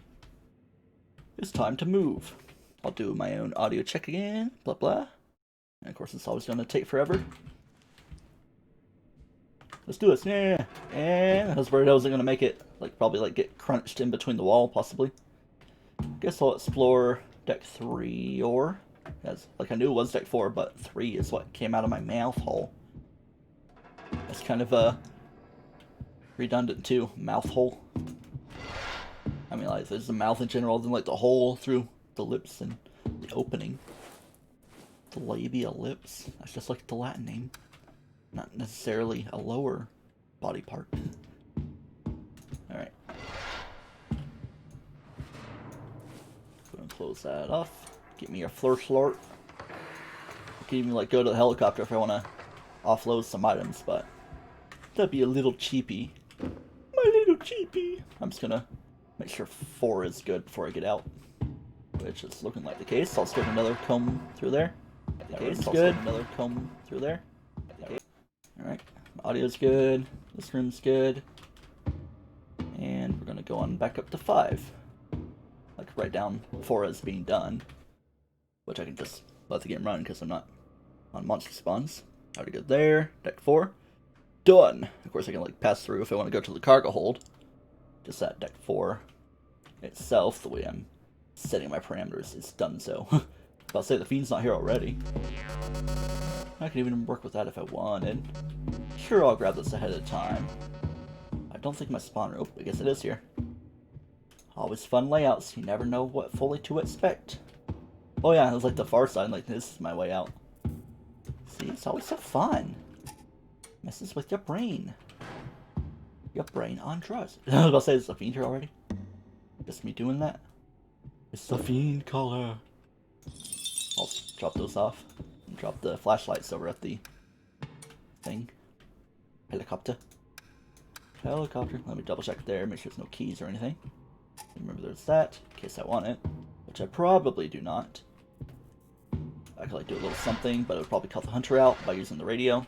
It's time to move. I'll do my own audio check again. Blah blah. And of course it's always gonna take forever. Let's do this. Yeah. And I was worried I wasn't gonna make it. Like probably like get crunched in between the wall, possibly. Guess I'll explore deck 3 or as like I knew it was deck 4, but 3 is what came out of my mouth hole. That's kind of redundant too. Mouth hole. I mean like there's the mouth in general, then like the hole through the lips and the opening. The labia lips. That's just like the Latin name. Not necessarily a lower body part. Alright. Go and close that off. Get me a flashlight. I can even like go to the helicopter if I want to offload some items, but that'd be a little cheapy. My little cheapy. I'm just gonna make sure 4 is good before I get out. Which is looking like the case. I'll stick another comb through there. The case is good. Another comb through there. Alright. Audio's good. This room's good. And we're gonna go on back up to 5. Like right down 4 is being done. Which I can just let the game run because I'm not on monster spawns. Already good there. Deck 4. Done. Of course I can like pass through if I want to go to the cargo hold. Just that deck 4 itself, the way I'm setting my parameters is done so. I'll say the Fiend's not here already. I could even work with that if I wanted. Sure, I'll grab this ahead of time. I don't think my spawner... Oh, I guess it is here. Always fun layouts. You never know what fully to expect. Oh yeah, it was like the far side. Like, this is my way out. See, it's always so fun. Messes with your brain. Your brain on drugs. I was about to say, is the Fiend here already? Just me doing that? It's the Fiend caller. I'll drop those off. And drop the flashlights over at the thing. Helicopter. Helicopter. Let me double check there, make sure there's no keys or anything. Remember there's that, in case I want it. Which I probably do not. I could like do a little something, but it would probably cut the hunter out by using the radio.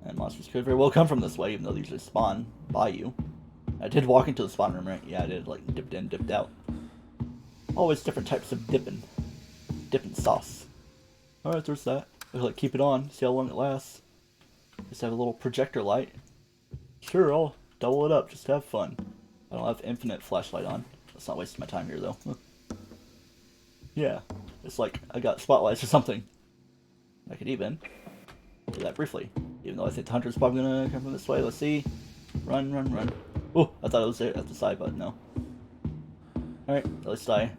And monsters could very well come from this way, even though they usually spawn by you. I did walk into the spawn room, right? Yeah, I did, like, dipped in, dipped out. Always different types of dipping. Dipping sauce. Alright, there's that. I'll, like, keep it on, see how long it lasts. Just have a little projector light. Sure, I'll double it up, just have fun. I don't have infinite flashlight on. Let's not waste my time here, though. Yeah, it's like I got spotlights or something. I could even do that briefly. Even though I think the hunter's probably gonna come from this way. Let's see. Run, run, run. Oh, I thought it was there at the side, but no. Alright, at least I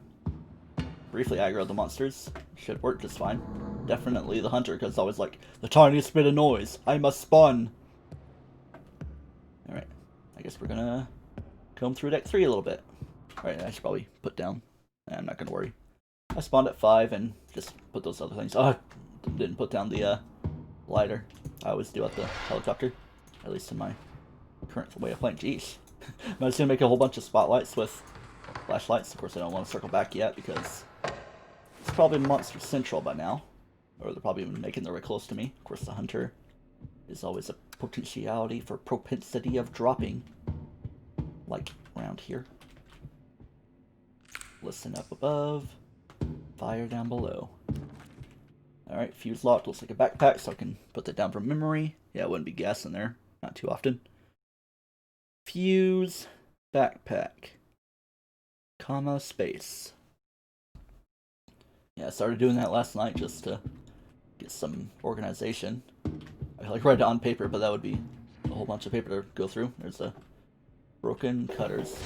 briefly aggroed the monsters. Should work just fine. Definitely the hunter, because it's always like, the tiniest bit of noise. I must spawn. Alright, I guess we're gonna comb through deck 3 a little bit. Alright, I should probably put down. I'm not gonna worry. I spawned at 5 and just put those other things. Oh, I didn't put down the lighter. I always do at the helicopter. At least in my current way of playing. Jeez. I'm just gonna make a whole bunch of spotlights with flashlights. Of course, I don't want to circle back yet because it's probably Monster Central by now. Or they're probably even making their way close to me. Of course, the hunter is always a potentiality for propensity of dropping. Like around here. Listen up above. Fire down below. Alright, fuse locked. Looks like a backpack, so I can put that down from memory. Yeah, it wouldn't be gas in there. Not too often. Fuse. Backpack. Comma, space. Yeah, I started doing that last night just to get some organization. I like write it on paper, but that would be a whole bunch of paper to go through. There's a broken cutters.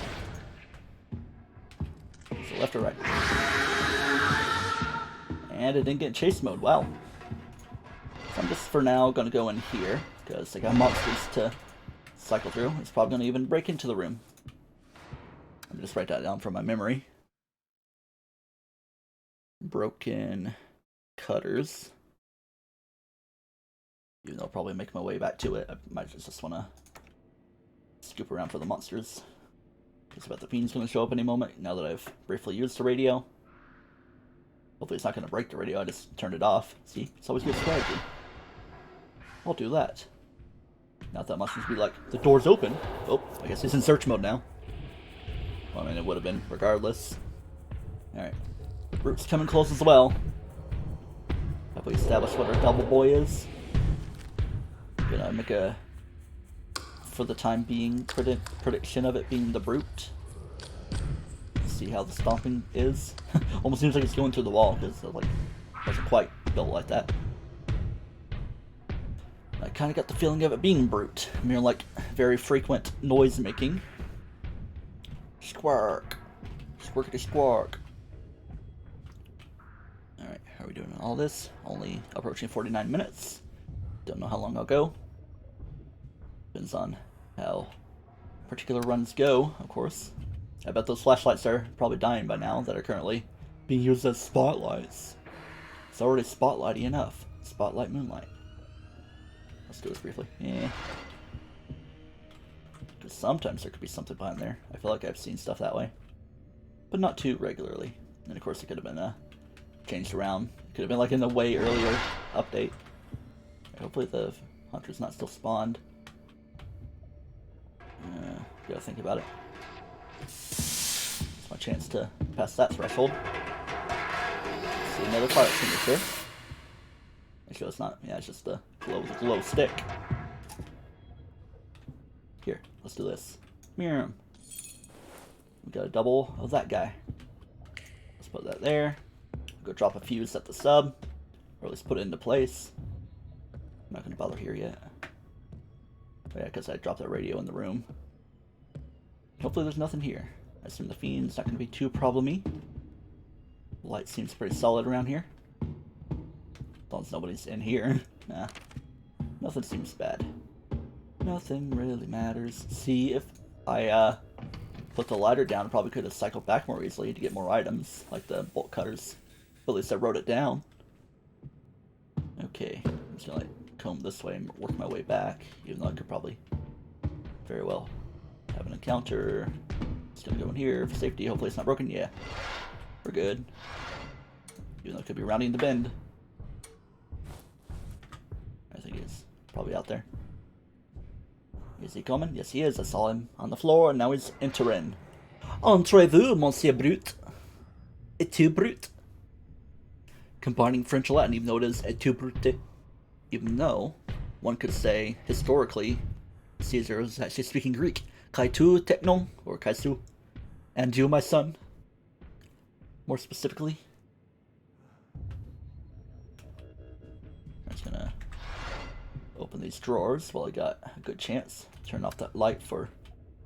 So left or right. And it didn't get chase mode. Wow. So I'm just for now gonna go in here because I got monsters to cycle through. It's probably gonna even break into the room. Let me just write that down from my memory. Broken cutters. Even though I'll probably make my way back to it, I might just want to scoop around for the monsters. Just about the Fiend's going to show up any moment now that I've briefly used the radio. Hopefully it's not going to break the radio, I just turned it off. See, it's always good strategy. I'll do that. Not that monsters be like, the door's open. Oh, I guess it's in search mode now. Well, I mean, it would have been regardless. Alright. Root's coming close as well. Have we established what our double boy is? Gonna make a, for the time being, prediction of it being the brute. See how the stomping is. Almost seems like it's going through the wall because it like wasn't quite built like that. I kind of got the feeling of it being brute. I mean, like very frequent noise making. Squark, squirkity squark. All right, how are we doing on all this? Only approaching 49 minutes. Don't know how long I'll go. Depends on how particular runs go, of course. I bet those flashlights are probably dying by now that are currently being used as spotlights. It's already spotlighty enough. Spotlight moonlight. Let's do this briefly. Yeah. Because sometimes there could be something behind there. I feel like I've seen stuff that way. But not too regularly. And of course it could have been changed around. It could have been like in the way earlier update. Hopefully the hunter's not still spawned. Gotta think about it. It's my chance to pass that threshold. See another fire extinguisher. Make sure it's not, yeah, it's just a glow stick. Here, let's do this. Mirror. We got a double of that guy. Let's put that there. Go drop a fuse at the sub, or at least put it into place. I'm not going to bother here yet. Oh, yeah, because I dropped that radio in the room. Hopefully there's nothing here. I assume the fiend's not going to be too problemy. The light seems pretty solid around here. As long as nobody's in here. Nah. Nothing seems bad. Nothing really matters. See, if I put the lighter down, I probably could have cycled back more easily to get more items, like the bolt cutters. But at least I wrote it down. Okay, I'm just gonna like comb this way and work my way back, even though I could probably very well have an encounter. Just gonna go in here for safety. Hopefully it's not broken. Yeah, we're good. Even though it could be rounding the bend. I think he's probably out there. Is he coming? Yes, he is. I saw him on the floor, and now he's entering. Entrez-vous, monsieur brute. Et tu brute. Combining French and Latin, even though it is et tu brute. Even though one could say, historically, Caesar was actually speaking Greek. Kai tu teknon, or kaisu. And you, my son. More specifically. I'm just gonna open these drawers while I got a good chance. Turn off that light for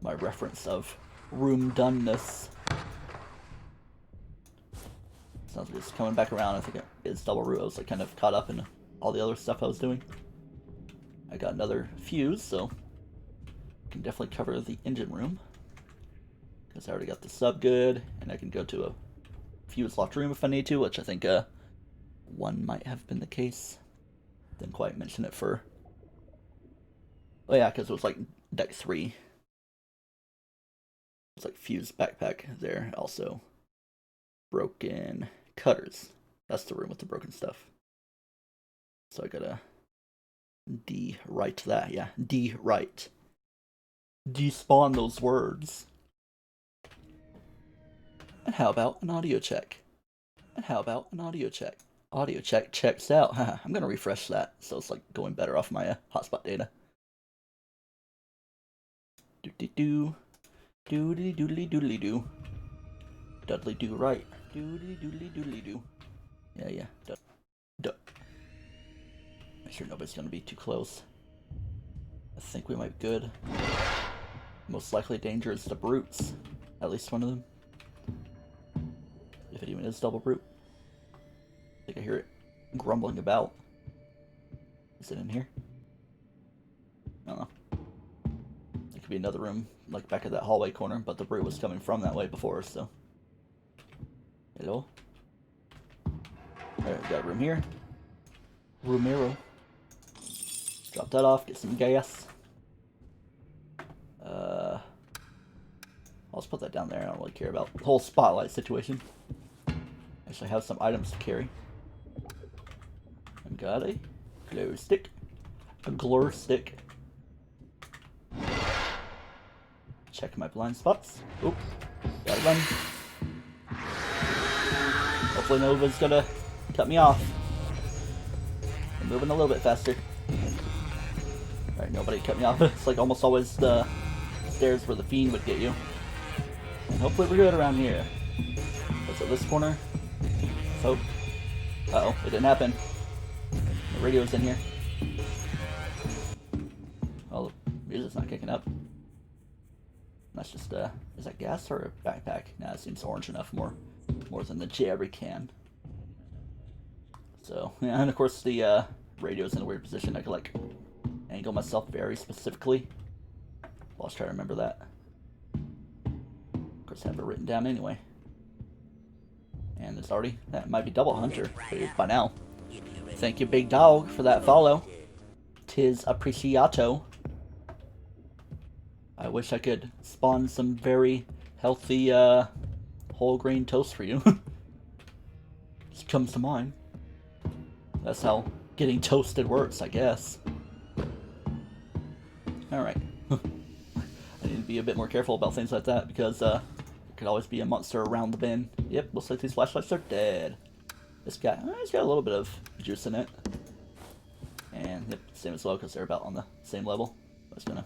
my reference of room doneness. Sounds like it's coming back around. I think it's double root. I was like kind of caught up in all the other stuff I was doing. I got another fuse, so I can definitely cover the engine room. Because I already got the sub good, and I can go to a fuse locked room if I need to, which I think one might have been the case. Didn't quite mention it for... Oh yeah, because it was like deck 3. It's like fuse backpack there also. Broken cutters. That's the room with the broken stuff. So I gotta de-write that. Yeah, de-write. Despawn those words. And how about an audio check? And how about an audio check? Audio check checks out. I'm gonna refresh that so it's like going better off my hotspot data. Do-de-doo. Doodly-doodly-doodly-doo. Dudley do right. Doodly-doodly-doodly-doo. Yeah. Duh. Make sure nobody's gonna be too close. I think we might be good. Most likely danger is the brutes. At least one of them. If it even is double brute. I think I hear it grumbling about. Is it in here? I don't know. It could be another room, like back at that hallway corner, but the brute was coming from that way before, so. Hello? Alright, we got a room here. Roomero. Drop that off, get some gas. I'll just put that down there. I don't really care about the whole spotlight situation. Actually, have some items to carry. I've got a glow stick, a glur stick. Check my blind spots. Oop, gotta run. Hopefully Nova's gonna cut me off. I'm moving a little bit faster. Alright, nobody cut me off. It's like almost always the stairs where the fiend would get you. And hopefully we're good around here. What's at this corner? Hope. Uh-oh, it didn't happen. The radio's in here. Oh, the music's not kicking up. That's just, is that gas or a backpack? Nah, it seems orange enough, more than the jerry can. So, yeah, and of course the, radio's in a weird position. I could, like, angle myself very specifically. Well, I'll try to remember that. Of course, I have it written down anyway. And it's already, that might be double hunter by now. Thank you, big dog, for that follow. Tis appreciato. I wish I could spawn some very healthy whole grain toast for you. Just comes to mind. That's how getting toasted works, I guess. Alright. I need to be a bit more careful about things like that because there could always be a monster around the bend. Yep, looks like these flashlights are dead. This guy, he's got a little bit of juice in it. And yep, same as well because they're about on the same level. I'm just gonna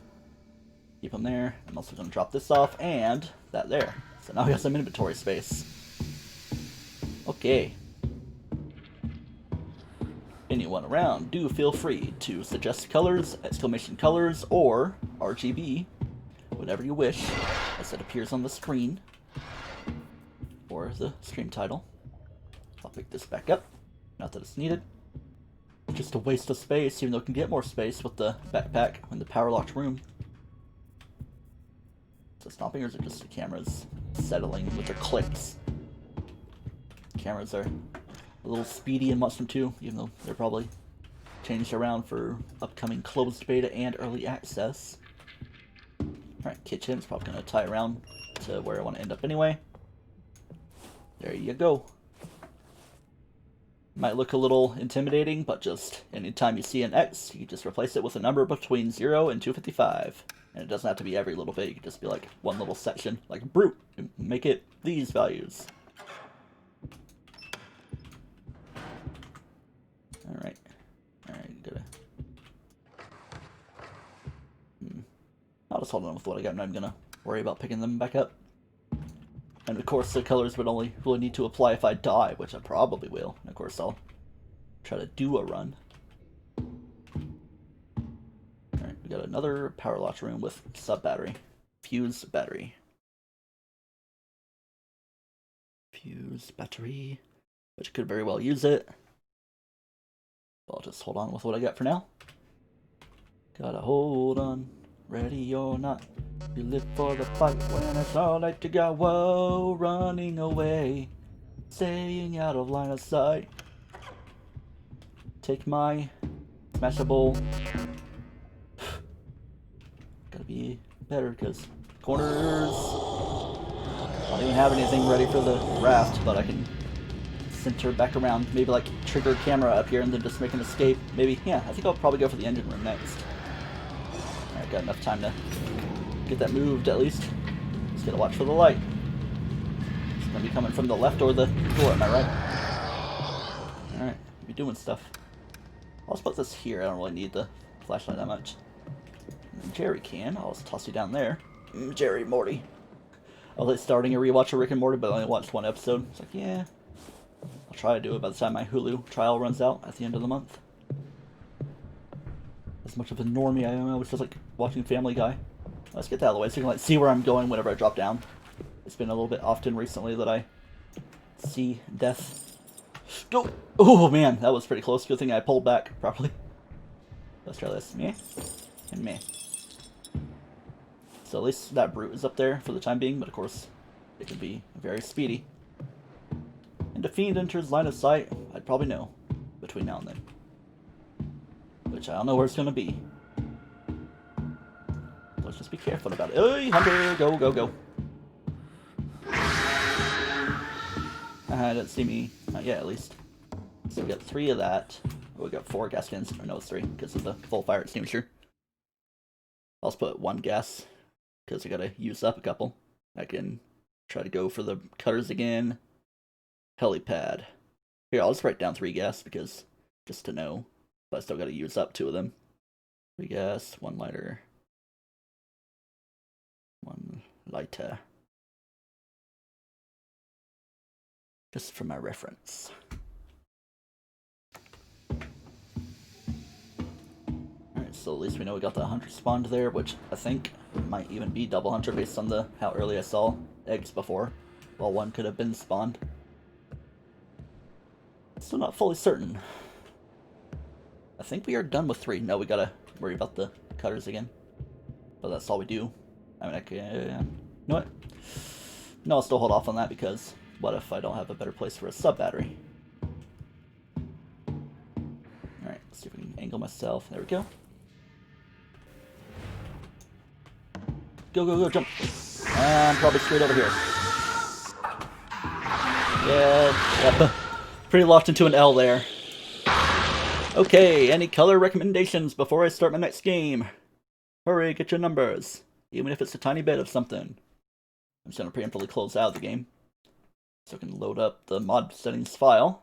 keep them there. I'm also gonna drop this off and that there. So now we got some inventory space. Okay. anyone around, do feel free to suggest colors, exclamation colors, or RGB, whatever you wish, as it appears on the screen, or the stream title. I'll pick this back up, not that it's needed. Just a waste of space, even though it can get more space with the backpack in the power locked room. Is it stopping, or is it just the cameras settling with their clicks? Cameras are a little speedy in Monstrum 2, even though they're probably changed around for upcoming closed beta and early access. Alright, kitchen's probably going to tie around to where I want to end up anyway. There you go. Might look a little intimidating, but just anytime you see an X, you just replace it with a number between 0 and 255. And it doesn't have to be every little bit, you can just be like one little section, like brute, and make it these values. Alright, gotta... I'll just hold on with what I got, I'm not even gonna worry about picking them back up. And of course the colors would only really need to apply if I die, which I probably will. And of course I'll try to do a run. Alright, we got another power locked room with sub-battery. Fuse battery. Fuse battery. Which could very well use it. I'll just hold on with what I got for now. Gotta hold on. Ready or not, you live for the fight when it's all like you got. Whoa, running away, staying out of line of sight. Take my smashable. Gotta be better because corners. I don't even have anything ready for the raft, but I can center back around. Maybe like trigger camera up here and then just make an escape. Maybe, yeah, I think I'll probably go for the engine room next. Alright, got enough time to get that moved at least. Just gotta watch for the light. It's gonna be coming from the left or the door, am I right? Alright, be doing stuff. I'll just put this here, I don't really need the flashlight that much. Jerry can, I'll just toss you down there. Jerry, Morty. I was like starting a rewatch of Rick and Morty, but I only watched one episode. It's like, yeah, I'll try to do it by the time my Hulu trial runs out at the end of the month. As much of a normie I am, I was just like watching Family Guy. Let's get that out of the way so you can like see where I'm going whenever I drop down. It's been a little bit often recently that I see death. Go! Oh man, that was pretty close. Good thing I pulled back properly. Let's try this. Meh. And meh. So at least that brute is up there for the time being, but of course it can be very speedy. And if Fiend enters line of sight, I'd probably know between now and then. Which I don't know where it's going to be. Let's just be careful about it. Hey, Hunter! Go, go, go. Didn't see me. Not yet, at least. So we got 3 of that. Oh, we got 4 gas cans. Or no, it's 3, because of the full fire extinguisher. I'll just put 1 gas, because I gotta use up a couple. I can try to go for the cutters again. Helipad. Here, I'll just write down 3 gas, because just to know. But I still gotta use up 2 of them. 3 gas, 1 lighter. 1 lighter. Just for my reference. Alright, so at least we know we got the hunter spawned there, which I think might even be double hunter based on the how early I saw eggs before. Well, 1 could have been spawned. Still not fully certain. I think we are done with 3. No, we gotta worry about the cutters again. But that's all we do. I mean, I can... You know what? No, I'll still hold off on that because what if I don't have a better place for a sub-battery? Alright, let's see if we can angle myself. There we go. Go, go, go, jump! I'm probably straight over here. Yeah, yep. Pretty locked into an L there. Okay, any color recommendations before I start my next game? Hurry, get your numbers. Even if it's a tiny bit of something. I'm just going to preemptively close out of the game. So I can load up the mod settings file.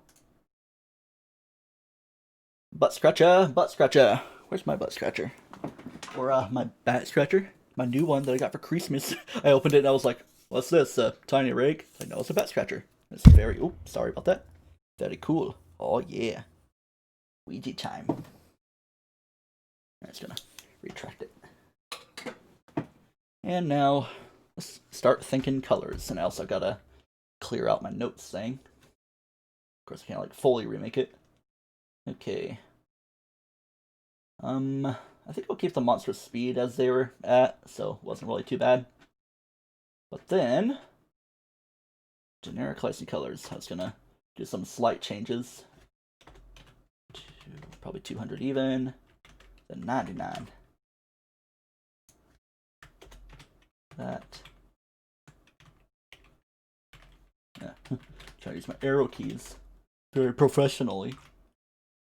Butt scratcher, butt scratcher. Where's my butt scratcher? Or my bat scratcher? My new one that I got for Christmas. I opened it and I was like, what's this? A tiny rake? I know it's a bat scratcher. It's very, oh, sorry about that. Very cool. Oh yeah. Ouija time. I'm just gonna retract it. And now, let's start thinking colors. And I also gotta clear out my notes thing. Of course, I can't like fully remake it. Okay. I think I'll keep the monster speed as they were at, so it wasn't really too bad. But then, generic license colors. I was gonna do some slight changes. Probably 200 even, then 99. That. Yeah, try to use my arrow keys very professionally.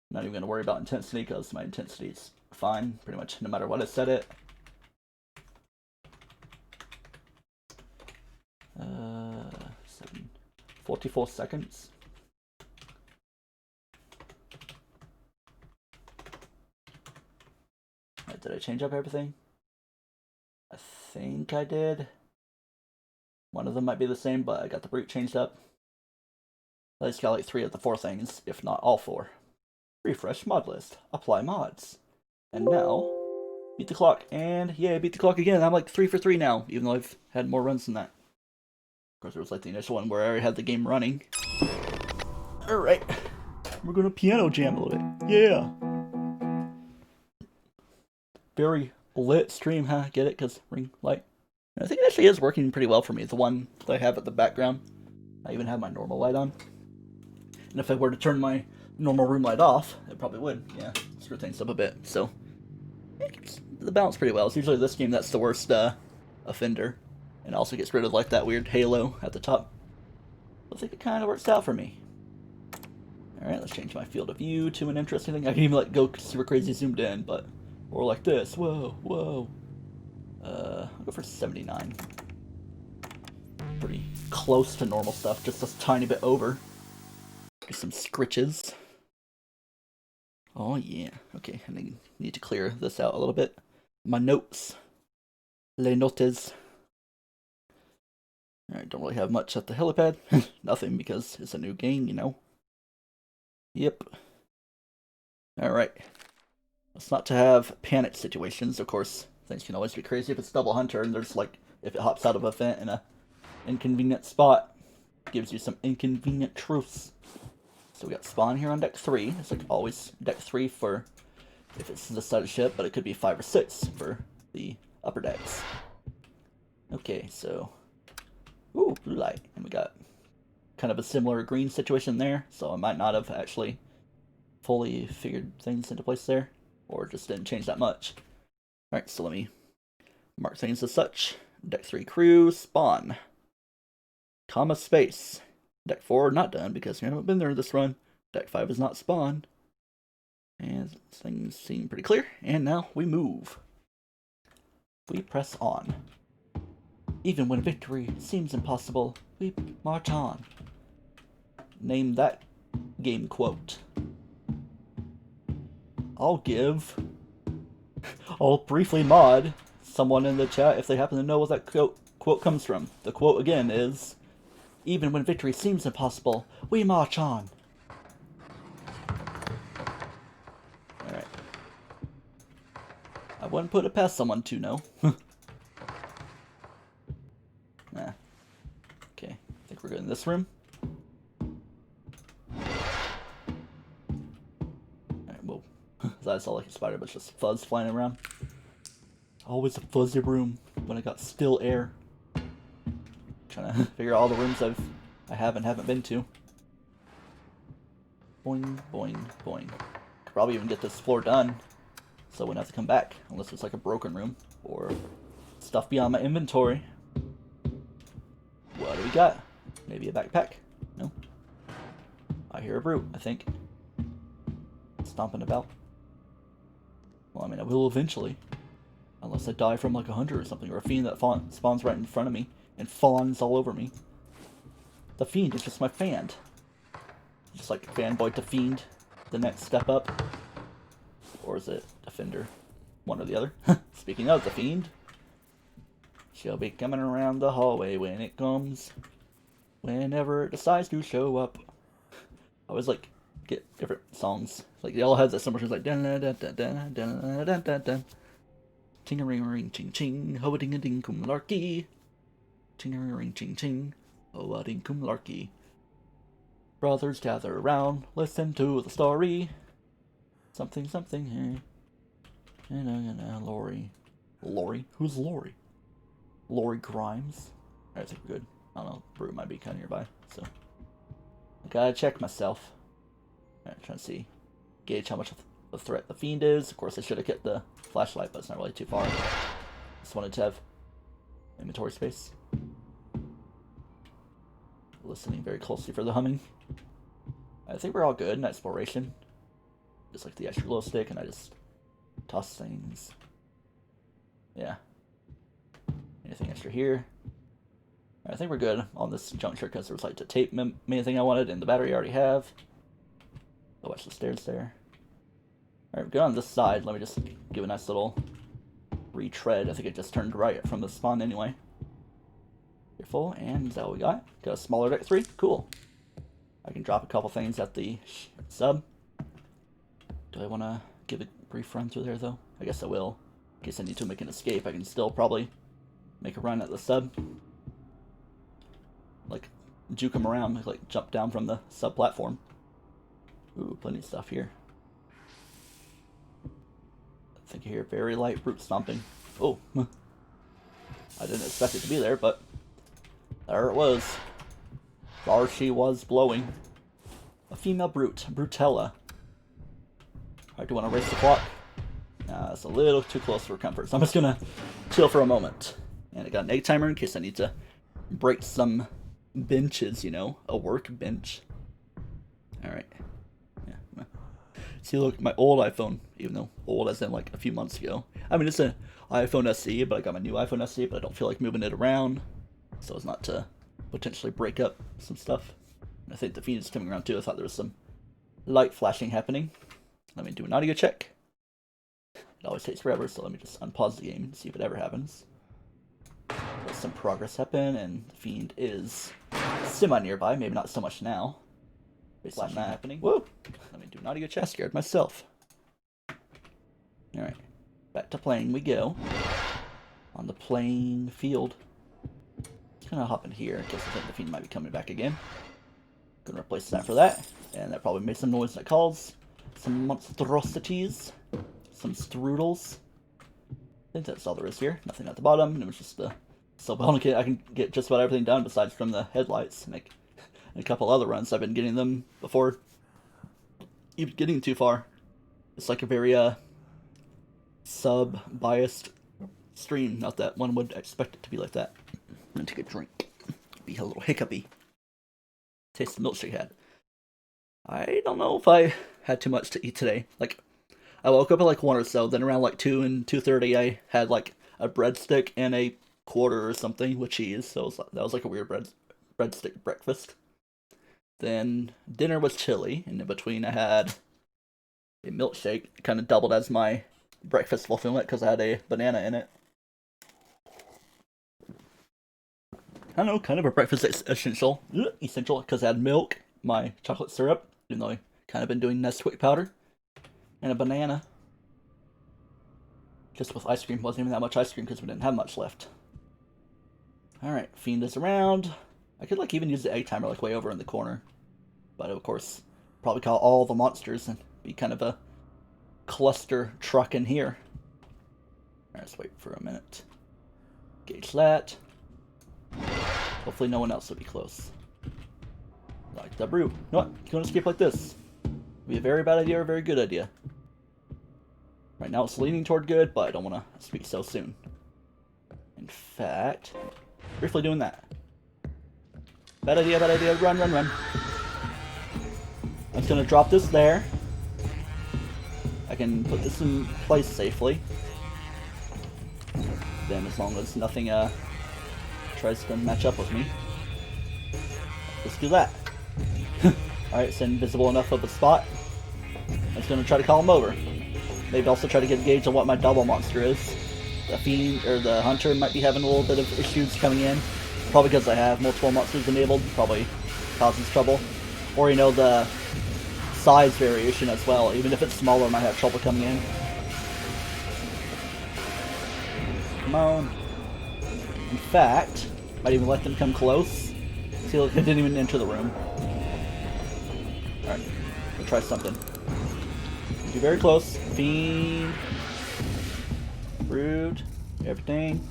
Not even gonna worry about intensity because my intensity is fine, pretty much no matter what I set it. 44 seconds. Right, did I change up everything? I think I did. One of them might be the same, but I got the brute changed up. At least got like 3 of the 4 things, if not all 4. Refresh mod list. Apply mods. And now, beat the clock. And yeah, beat the clock again. I'm like 3 for 3 now, even though I've had more runs than that. Of course, there was like the initial one where I already had the game running. Alright. We're gonna piano jam a little bit. Yeah. Very lit stream, huh? Get it? Because ring light. And I think it actually is working pretty well for me. The one that I have at the background. I even have my normal light on. And if I were to turn my normal room light off, it probably would. Yeah, screw things up a bit. So, the balance pretty well. It's usually this game that's the worst offender. And also gets rid of like that weird halo at the top. I think it kind of works out for me. Alright, let's change my field of view to an interesting thing. I can even like go super crazy zoomed in, but... Or like this. Whoa, whoa. I'll go for 79. Pretty close to normal stuff, just a tiny bit over. Do some scritches. Oh yeah. Okay, I need to clear this out a little bit. My notes. Les notes. Alright, don't really have much at the helipad. Nothing, because it's a new game, you know. Yep. Alright. It's not to have panic situations, of course. Things can always be crazy if it's double hunter and there's like, if it hops out of a vent in a inconvenient spot, gives you some inconvenient truths. So we got spawn here on deck 3. It's like always deck 3 for if it's the side of ship, but it could be 5 or 6 for the upper decks. Okay, so ooh, blue light, and we got kind of a similar green situation there. So I might not have actually fully figured things into place there, or just didn't change that much. All right, so let me mark things as such. Deck 3 crew spawn. Comma space. Deck 4 not done because we haven't been there this run. Deck 5 is not spawned. And things seem pretty clear. And now we move. We press on. Even when victory seems impossible, we march on. Name that game quote. I'll briefly mod someone in the chat if they happen to know what that quote comes from. The quote again is, even when victory seems impossible, we march on. Alright. I wouldn't put it past someone to know. Nah. Okay, I think we're good in this room. Alright, whoa. That's all like a spider, but it's just fuzz flying around. Always a fuzzy room when I got still air. Trying to figure out all the rooms I have and haven't been to. Boing, boing, boing. Could probably even get this floor done, so I wouldn't have to come back, unless it's like a broken room, or stuff beyond my inventory. What do we got? Maybe a backpack? No. I hear a brute, I think. Stomping about. Well, I mean, I will eventually. Unless I die from like a hunter or something, or a fiend that spawns right in front of me and fawns all over me. The fiend is just my fan. Just like fanboy to fiend, the next step up. Or is it defender? One or the other. Speaking of the fiend, she'll be coming around the hallway when it comes. Whenever it decides to show up. I was like get different songs. Like they all have that similar like dun dun dun dun dun dun dun dun dun. Ting a ring ring ching ching, ho a ding a ding cum larky. Ting a ring ching ching, ho a ding cum larky. Brothers gather around, listen to the story. Something something here. Lori. Lori? Who's Lori? Lori Grimes? I think we're good. I don't know, Brew might be kind of nearby, so I gotta check myself. Alright, trying to see, gauge how much of a threat the Fiend is. Of course, I should have kept the flashlight, but it's not really too far. Just wanted to have inventory space. Listening very closely for the humming. I think we're all good in exploration. Just like the extra glow stick, and I just toss things. Yeah. Anything extra here? I think we're good on this juncture because there was like the tape main thing I wanted, and the battery I already have. Oh, watch the stairs there. Alright, we're good on this side. Let me just give a nice little retread. I think it just turned right from the spawn anyway. Careful, and is that what we got? Got a smaller deck 3? Cool. I can drop a couple things at the sub. Do I want to give a brief run through there, though? I guess I will. In case I need to make an escape, I can still probably make a run at the sub. Like, juke him around, like jump down from the sub platform. Ooh, plenty of stuff here. I think I hear very light brute stomping. Oh, I didn't expect it to be there, but there it was. There she was blowing. A female brute, Brutella. Alright, do you want to race the clock? Nah, that's a little too close for comfort, so I'm just gonna chill for a moment. And I got an egg timer in case I need to break some benches, you know, a work bench. Alright. Yeah. See, look, my old iPhone, even though old as in like a few months ago. I mean, it's an iPhone SE, but I got my new iPhone SE, but I don't feel like moving it around. So as not to potentially break up some stuff. And I think the Fiend is coming around too. I thought there was some light flashing happening. Let me do an audio check. It always takes forever, so let me just unpause the game and see if it ever happens. There's some progress happen, and the Fiend is semi-nearby, maybe not so much now. Based on that happening. Whoa! Let me do an audio check. Scared myself. Alright. Back to playing we go. On the playing field. Just gonna hop in here, because I think the Fiend might be coming back again. Gonna replace that for that. And that probably makes some noise that calls. Some monstrosities. Some strudels. I think that's all there is here. Nothing at the bottom. And it was just a sub-bonus kit. I can get just about everything done besides from the headlights. And a couple other runs. I've been getting them before even getting too far. It's like a very sub-biased stream. Not that one would expect it to be like that. I'm gonna take a drink. Be a little hiccupy. Taste the milkshake had. I don't know if I had too much to eat today. Like, I woke up at like 1 or so, then around like 2 and 2:30 I had like a breadstick and a quarter or something with cheese, so that was like a weird breadstick breakfast. Then dinner was chilly, and in between I had a milkshake, kind of doubled as my breakfast fulfillment because I had a banana in it. I don't know, kind of a breakfast essential because I had milk, my chocolate syrup, even though I kind of been doing Nesquik powder, and a banana. Just with ice cream. Wasn't even that much ice cream because we didn't have much left. Alright, Fiend is around. I could like even use the egg timer like way over in the corner. But of course, probably call all the monsters and be kind of a cluster truck in here. Alright, let's wait for a minute. Gauge that. Hopefully no one else will be close. Like the brew. You know what? You want to escape like this? Be a very bad idea or a very good idea. Right now it's leaning toward good, but I don't want to speak so soon. In fact, briefly doing that. Bad idea, run, run, run. I'm just going to drop this there. I can put this in place safely. Then as long as nothing tries to match up with me. Let's do that. Alright, it's invisible enough of a spot. I'm just going to try to call him over. Maybe also try to get a gauge on what my double monster is. The Fiend, or the Hunter, might be having a little bit of issues coming in. Probably because I have multiple monsters enabled. Probably causes trouble. Or, you know, the size variation as well. Even if it's smaller, I might have trouble coming in. Come on. In fact, might even let them come close. See, look, they didn't even enter the room. Alright, we'll try something. Be very close. Fiend. Brood. Everything.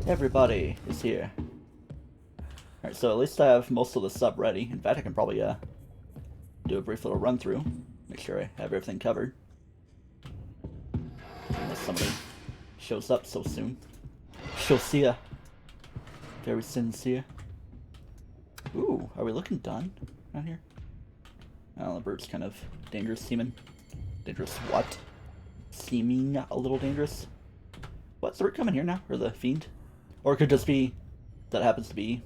Everybody is here. Alright, so at least I have most of the sub ready. In fact, I can probably do a brief little run through. Make sure I have everything covered. Unless somebody shows up so soon. She'll see ya. Very sincere. Ooh, are we looking done around here? Oh, the bird's kind of dangerous seeming. Dangerous what? Seeming a little dangerous. What's the bird coming here now? Or the fiend? Or it could just be that happens to be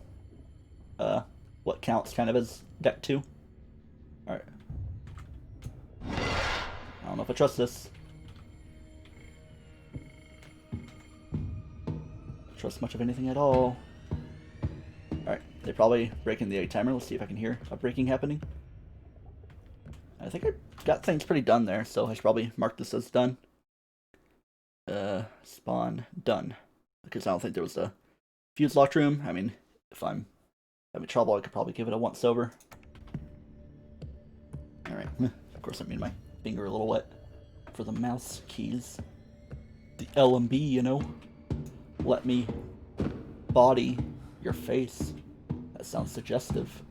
what counts kind of as deck 2. Alright. I don't know if I trust this. Trust much of anything at all. Alright, they're probably breaking the egg timer. Let's see if I can hear a breaking happening. I think I got things pretty done there, so I should probably mark this as done. Spawn done. Because I don't think there was a fuse locked room. I mean, if I'm having trouble, I could probably give it a once over. Alright, of course I made my finger a little wet for the mouse keys. The L and B, you know. Let me body your face. That sounds suggestive.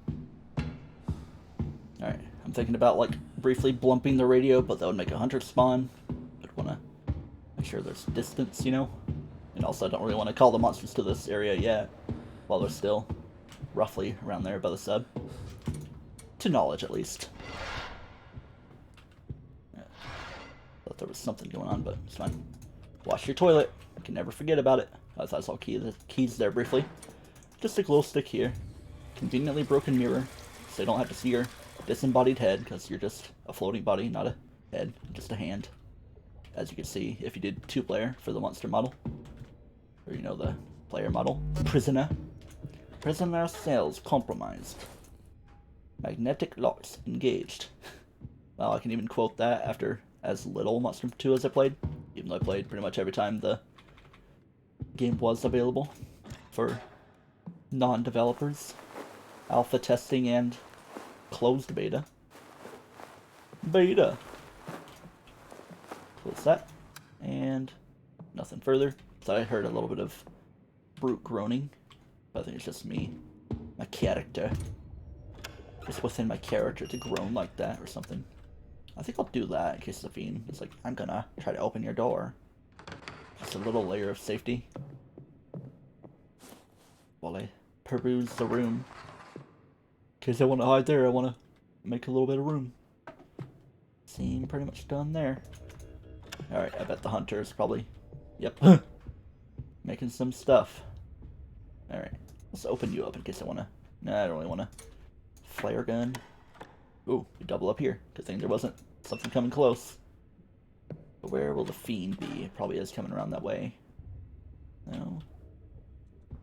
Alright, I'm thinking about like briefly blumping the radio, but that would make a hunter spawn. I'd want to make sure there's distance, you know? And also I don't really want to call the monsters to this area yet, while they're still roughly around there by the sub. To knowledge, at least. Yeah. Thought there was something going on, but it's fine. Wash your toilet. You can never forget about it. I thought I saw keys there briefly. Just a glow stick here. Conveniently broken mirror, so you don't have to see your disembodied head, because you're just a floating body, not a head, just a hand. As you can see, if you did 2-player for the monster model. Or, you know, the player model. Prisoner. Prisoner cells compromised. Magnetic locks engaged. Well, I can even quote that after as little Monstrum 2 as I played. Even though I played pretty much every time the game was available for non-developers. Alpha testing and closed beta. Beta. Close that. And nothing further. So I heard a little bit of brute groaning. But I think it's just me. My character. It's within my character to groan like that or something. I think I'll do that in case the fiend is like, I'm gonna try to open your door. Just a little layer of safety. While I peruse the room. In case I want to hide there, I want to make a little bit of room. Seem pretty much done there. Alright, I bet the hunter is probably... Yep. Making some stuff. Alright, let's open you up in case I want to... Nah, I don't really want to. Flare gun. Ooh, we double up here. Good thing there wasn't something coming close. But where will the fiend be? It probably is coming around that way. No.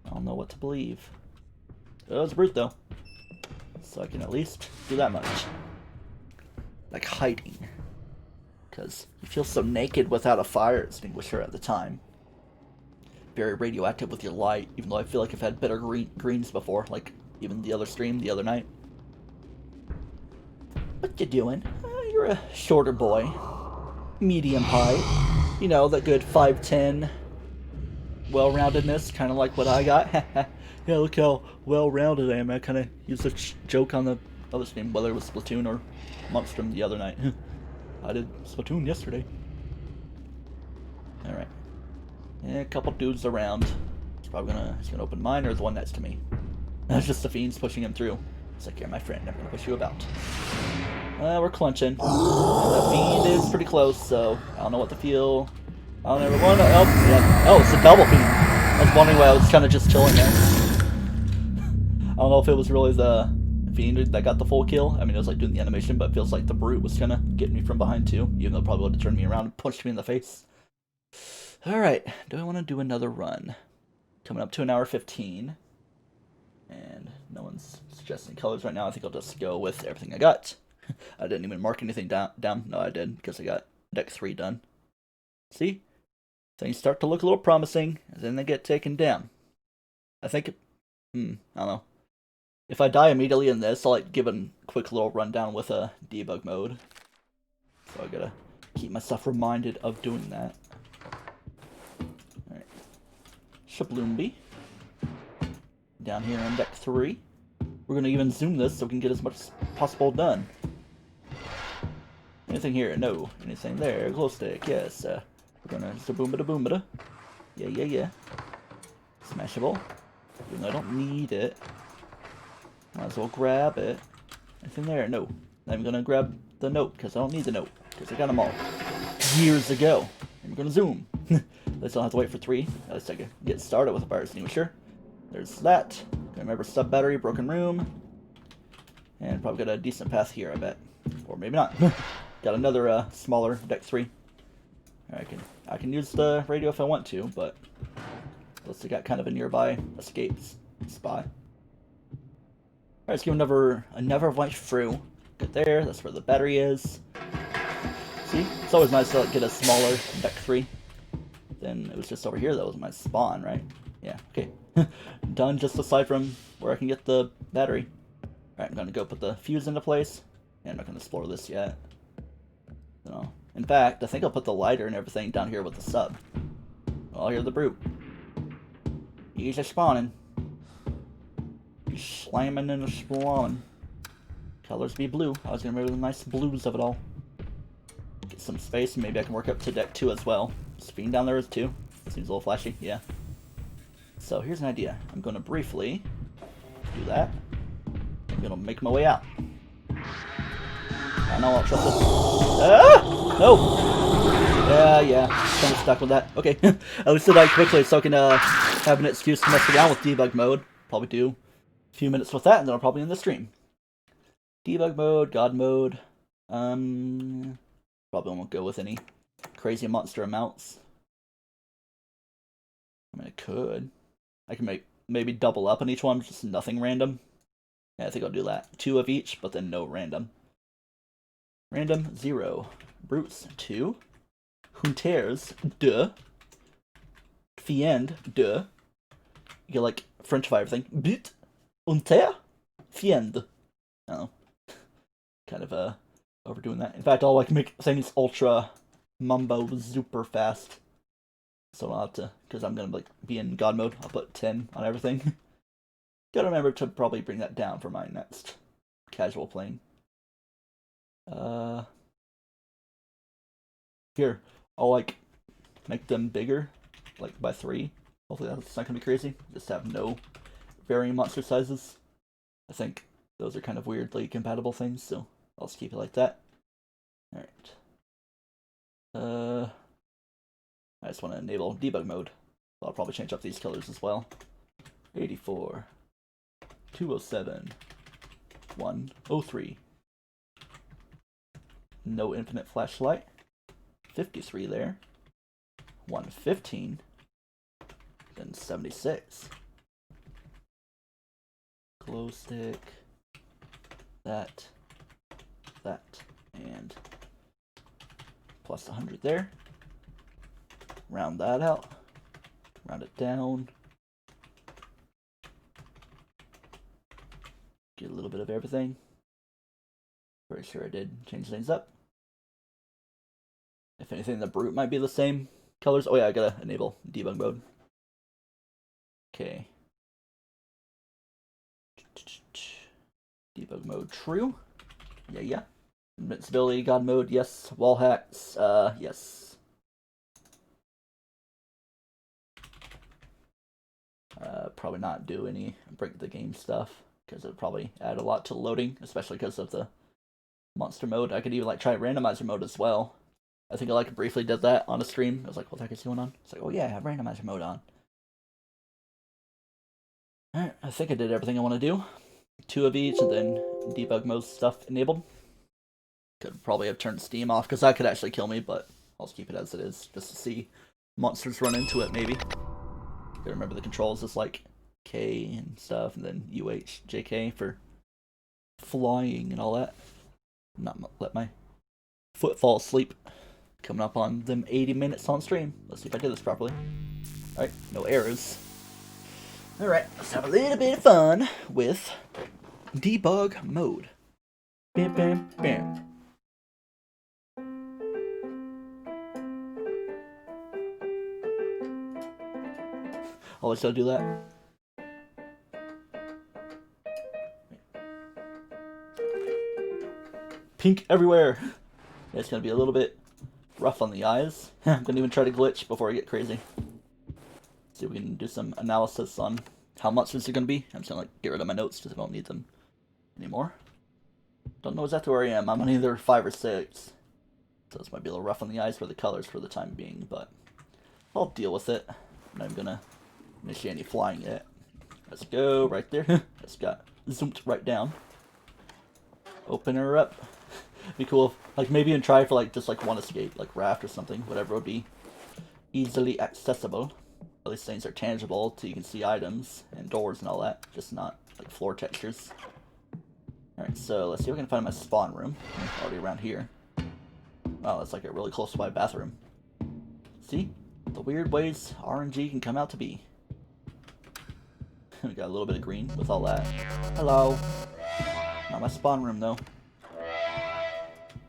I don't know what to believe. Oh, it's a brute though. So I can at least do that much. Like hiding. Because you feel so naked without a fire extinguisher at the time. Very radioactive with your light, even though I feel like I've had better greens before, like even the other stream the other night. What you doing? You're a shorter boy. Medium height. You know, that good 5'10", well-roundedness, kind of like what I got. Yeah, look how well-rounded I am. I kind of used a joke on the other stream, whether it was Splatoon or Monstrum the other night. I did Splatoon yesterday. Alright. Yeah, a couple dudes around. He's gonna open mine or the one next to me. That's just the fiends pushing him through. It's like, you're my friend, I'm gonna push you about. We're clenching. The fiend is pretty close, so I don't know what to feel. I don't ever want to. Oh, yeah. Oh, it's a double fiend. I was wondering why I was kind of just chilling there. I don't know if it was really the fiend that got the full kill. I mean, it was like doing the animation, but it feels like the brute was kind of getting me from behind too, even though it probably would have turned me around and punched me in the face. Alright, do I want to do another run? Coming up to an hour 15. And no one's suggesting colors right now. I think I'll just go with everything I got. I didn't even mark anything down. No, I did, because I got deck 3 done. See? Things start to look a little promising, and then they get taken down. I think, I don't know. If I die immediately in this, I'll like give a quick little rundown with a debug mode. So I gotta keep myself reminded of doing that. Alright. Shabloomby. Down here on deck 3. We're gonna even zoom this so we can get as much as possible done. Anything here? No. Anything there? Glow stick, yes. We're gonna boom-bada. Yeah. Smashable. Even though I don't need it. Might as well grab it. Anything there? No. I'm gonna grab the note, because I don't need the note. Because I got them all years ago. And we're gonna zoom. At least I don't have to wait for 3. At least I can get started with a fire extinguisher. There's that. Remember, sub battery, broken room. And probably got a decent path here, I bet. Or maybe not. Got another smaller deck 3. I can use the radio if I want to, but let's got kind of a nearby escape spot. Alright, let's give another right through. Get there, that's where the battery is. See? It's always nice to get a smaller deck 3. Then it was just over here that was my spawn, right? Yeah, okay. Done just aside from where I can get the battery. Alright, I'm gonna go put the fuse into place. Yeah, I'm not gonna explore this yet. No. In fact, I think I'll put the lighter and everything down here with the sub. Oh, here's the brute. He's a spawning. He's slamming and spawning. Colors be blue. I was gonna remember the nice blues of it all. Get some space, and maybe I can work up to deck 2 as well. Speeding down there is 2. Seems a little flashy, yeah. So here's an idea. I'm gonna briefly do that. I'm gonna make my way out. I know I'll trust it. Ah! No! Yeah. Kind of stuck with that. Okay. At least I died quickly so I can have an excuse to mess around with debug mode. Probably do a few minutes with that, and then I'll probably end the stream. Debug mode, god mode. Probably won't go with any crazy monster amounts. I mean, I could. I can make maybe double up on each one, just nothing random. Yeah, I think I'll do that. 2 of each, but then no random. Random, 0. Brutes, 2. Hunters, duh. Fiend, duh. You get like Frenchify everything. But, Hunter, Fiend. Oh. Kind of overdoing that. In fact, I'll like make things ultra mumbo super fast. So I'll have to, because I'm gonna like be in god mode, I'll put 10 on everything. Gotta remember to probably bring that down for my next casual playing. Here, I'll like make them bigger, like by 3. Hopefully that's not gonna be crazy. Just have no varying monster sizes. I think those are kind of weirdly compatible things, so I'll just keep it like that. Alright. I just want to enable debug mode. So I'll probably change up these colors as well. 84. 207. 103. No infinite flashlight. 53 there. 115. Then 76. Glow stick. That. And plus 100 there. Round that out. Round it down. Get a little bit of everything. Pretty sure I did change things up. If anything, the brute might be the same colors. Oh yeah, I gotta enable debug mode. Okay. Debug mode true. Yeah. Invincibility, god mode, yes. Wall hacks, yes. Probably not do any break the game stuff, because it would probably add a lot to loading, especially because of the monster mode. I could even like try randomizer mode as well. I think I like briefly did that on a stream. I was like, what the heck is going on? It's like, oh yeah, I have randomizer mode on. Alright, I think I did everything I want to do. 2 of each, and then debug mode stuff enabled. Could probably have turned Steam off, because that could actually kill me, but I'll just keep it as it is, just to see monsters run into it, maybe. Gotta remember the controls is like K and stuff, and then UH, JK for flying and all that. Not let my foot fall asleep. Coming up on them 80 minutes on stream. Let's see if I did this properly. Alright, no errors. Alright, let's have a little bit of fun with debug mode. Bam, bam, bam. Always gotta do that. Pink everywhere. Yeah, it's gonna be a little bit rough on the eyes. I'm gonna even try to glitch before I get crazy. See if we can do some analysis on how much this is gonna be. I'm just gonna like get rid of my notes because I don't need them anymore. Don't know exactly where I am. I'm on either 5 or 6. So this might be a little rough on the eyes for the colors for the time being, but I'll deal with it. I'm not even gonna initiate any flying yet. Let's go right there. Just got zoomed right down. Open her up. Be cool if, like, maybe even try for like just like one escape, like raft or something, whatever would be easily accessible. At least things are tangible so you can see items and doors and all that, just not like floor textures. Alright, so let's see if we can find my spawn room. Already around here. Oh, that's like a really close by bathroom. See? The weird ways RNG can come out to be. We got a little bit of green with all that. Hello. Not my spawn room though.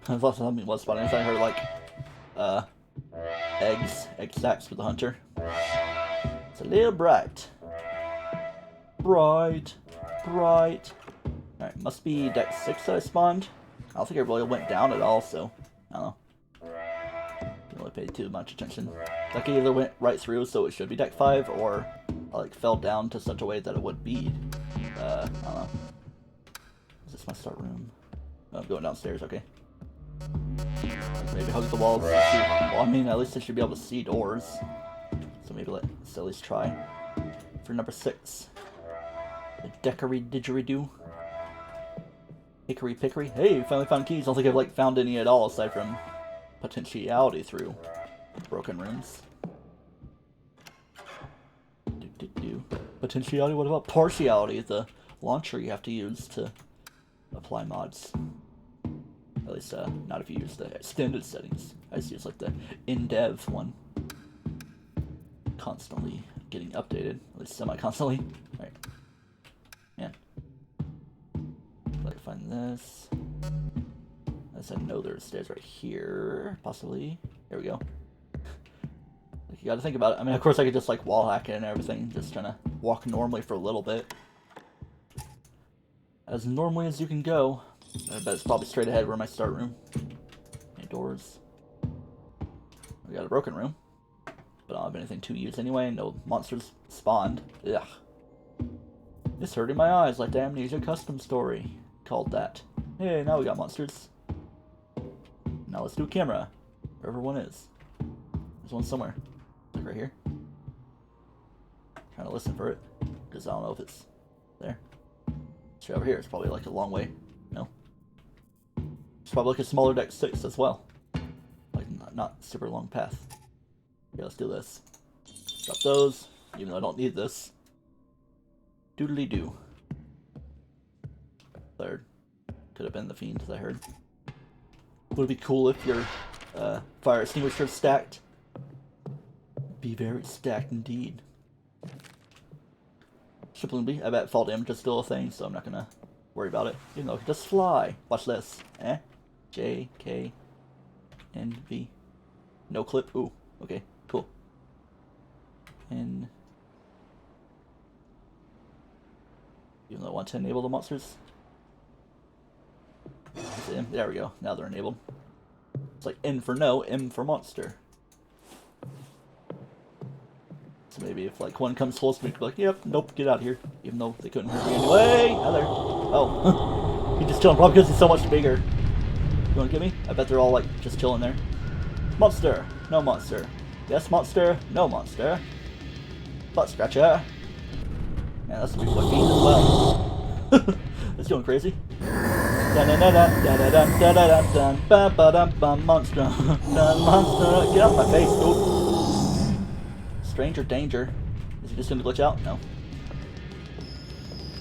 I thought something was spawning. I heard like egg stacks for the hunter. It's a little bright. Bright. Alright, must be deck 6 that I spawned. I don't think I really went down at all, so I don't know. Didn't really pay too much attention. Like I either went right through, so it should be deck 5, or I like fell down to such a way that it would be. I don't know. Is this my start room? Oh, I'm going downstairs, okay. Maybe hug the walls. Well, I mean, at least I should be able to see doors. So maybe let's at least try. For number 6. The Deckery Didgeridoo. Hickory Pickory. Hey, finally found keys. I don't think I've like found any at all aside from potentiality through broken rooms. Potentiality? What about partiality? The launcher you have to use to apply mods. At least, not if you use the extended settings. I just use like the in-dev one. Constantly getting updated, at least semi-constantly. Alright. Man. I'd find this. I said no, there's stairs right here, possibly. There we go. Like, you gotta think about it. I mean, of course I could just like wall hack it and everything, just trying to walk normally for a little bit. As normally as you can go. I bet it's probably straight ahead where my start room. Any doors? We got a broken room. But I don't have anything to use anyway. No monsters spawned. Ugh. It's hurting my eyes like the Amnesia custom story. Called that. Hey, now we got monsters. Now let's do a camera. Wherever one is. There's one somewhere. Like right here. Trying to listen for it. Because I don't know if it's there. Straight over here. It's probably like a long way. No. It's probably like a smaller deck 6 as well. Like, not super long path. Okay, let's do this. Drop those, even though I don't need this. Doodly doo. Third. Could have been the fiend, as I heard. Would it be cool if your fire extinguisher stacked? Be very stacked indeed. Tripling B, I bet fall damage is still a thing, so I'm not gonna worry about it. Even though it can just fly. Watch this. J, K, N, V. No clip. Ooh, okay, cool. And even though I want to enable the monsters. There we go. Now they're enabled. It's like N for no, M for monster. So maybe if like one comes close to me, be like, yep, nope, get out of here. Even though they couldn't hurt me anyway. Hi there. Oh. He's just chilling, probably because he's so much bigger. You wanna get me? I bet they're all like just chilling there. Monster. No monster. Yes, monster. No monster. Butt scratcher. Man, that's a big boy beat as well. It's going crazy. Monstrum. Monster. Get out of my face, dude. Stranger danger. Is he just gonna glitch out? No.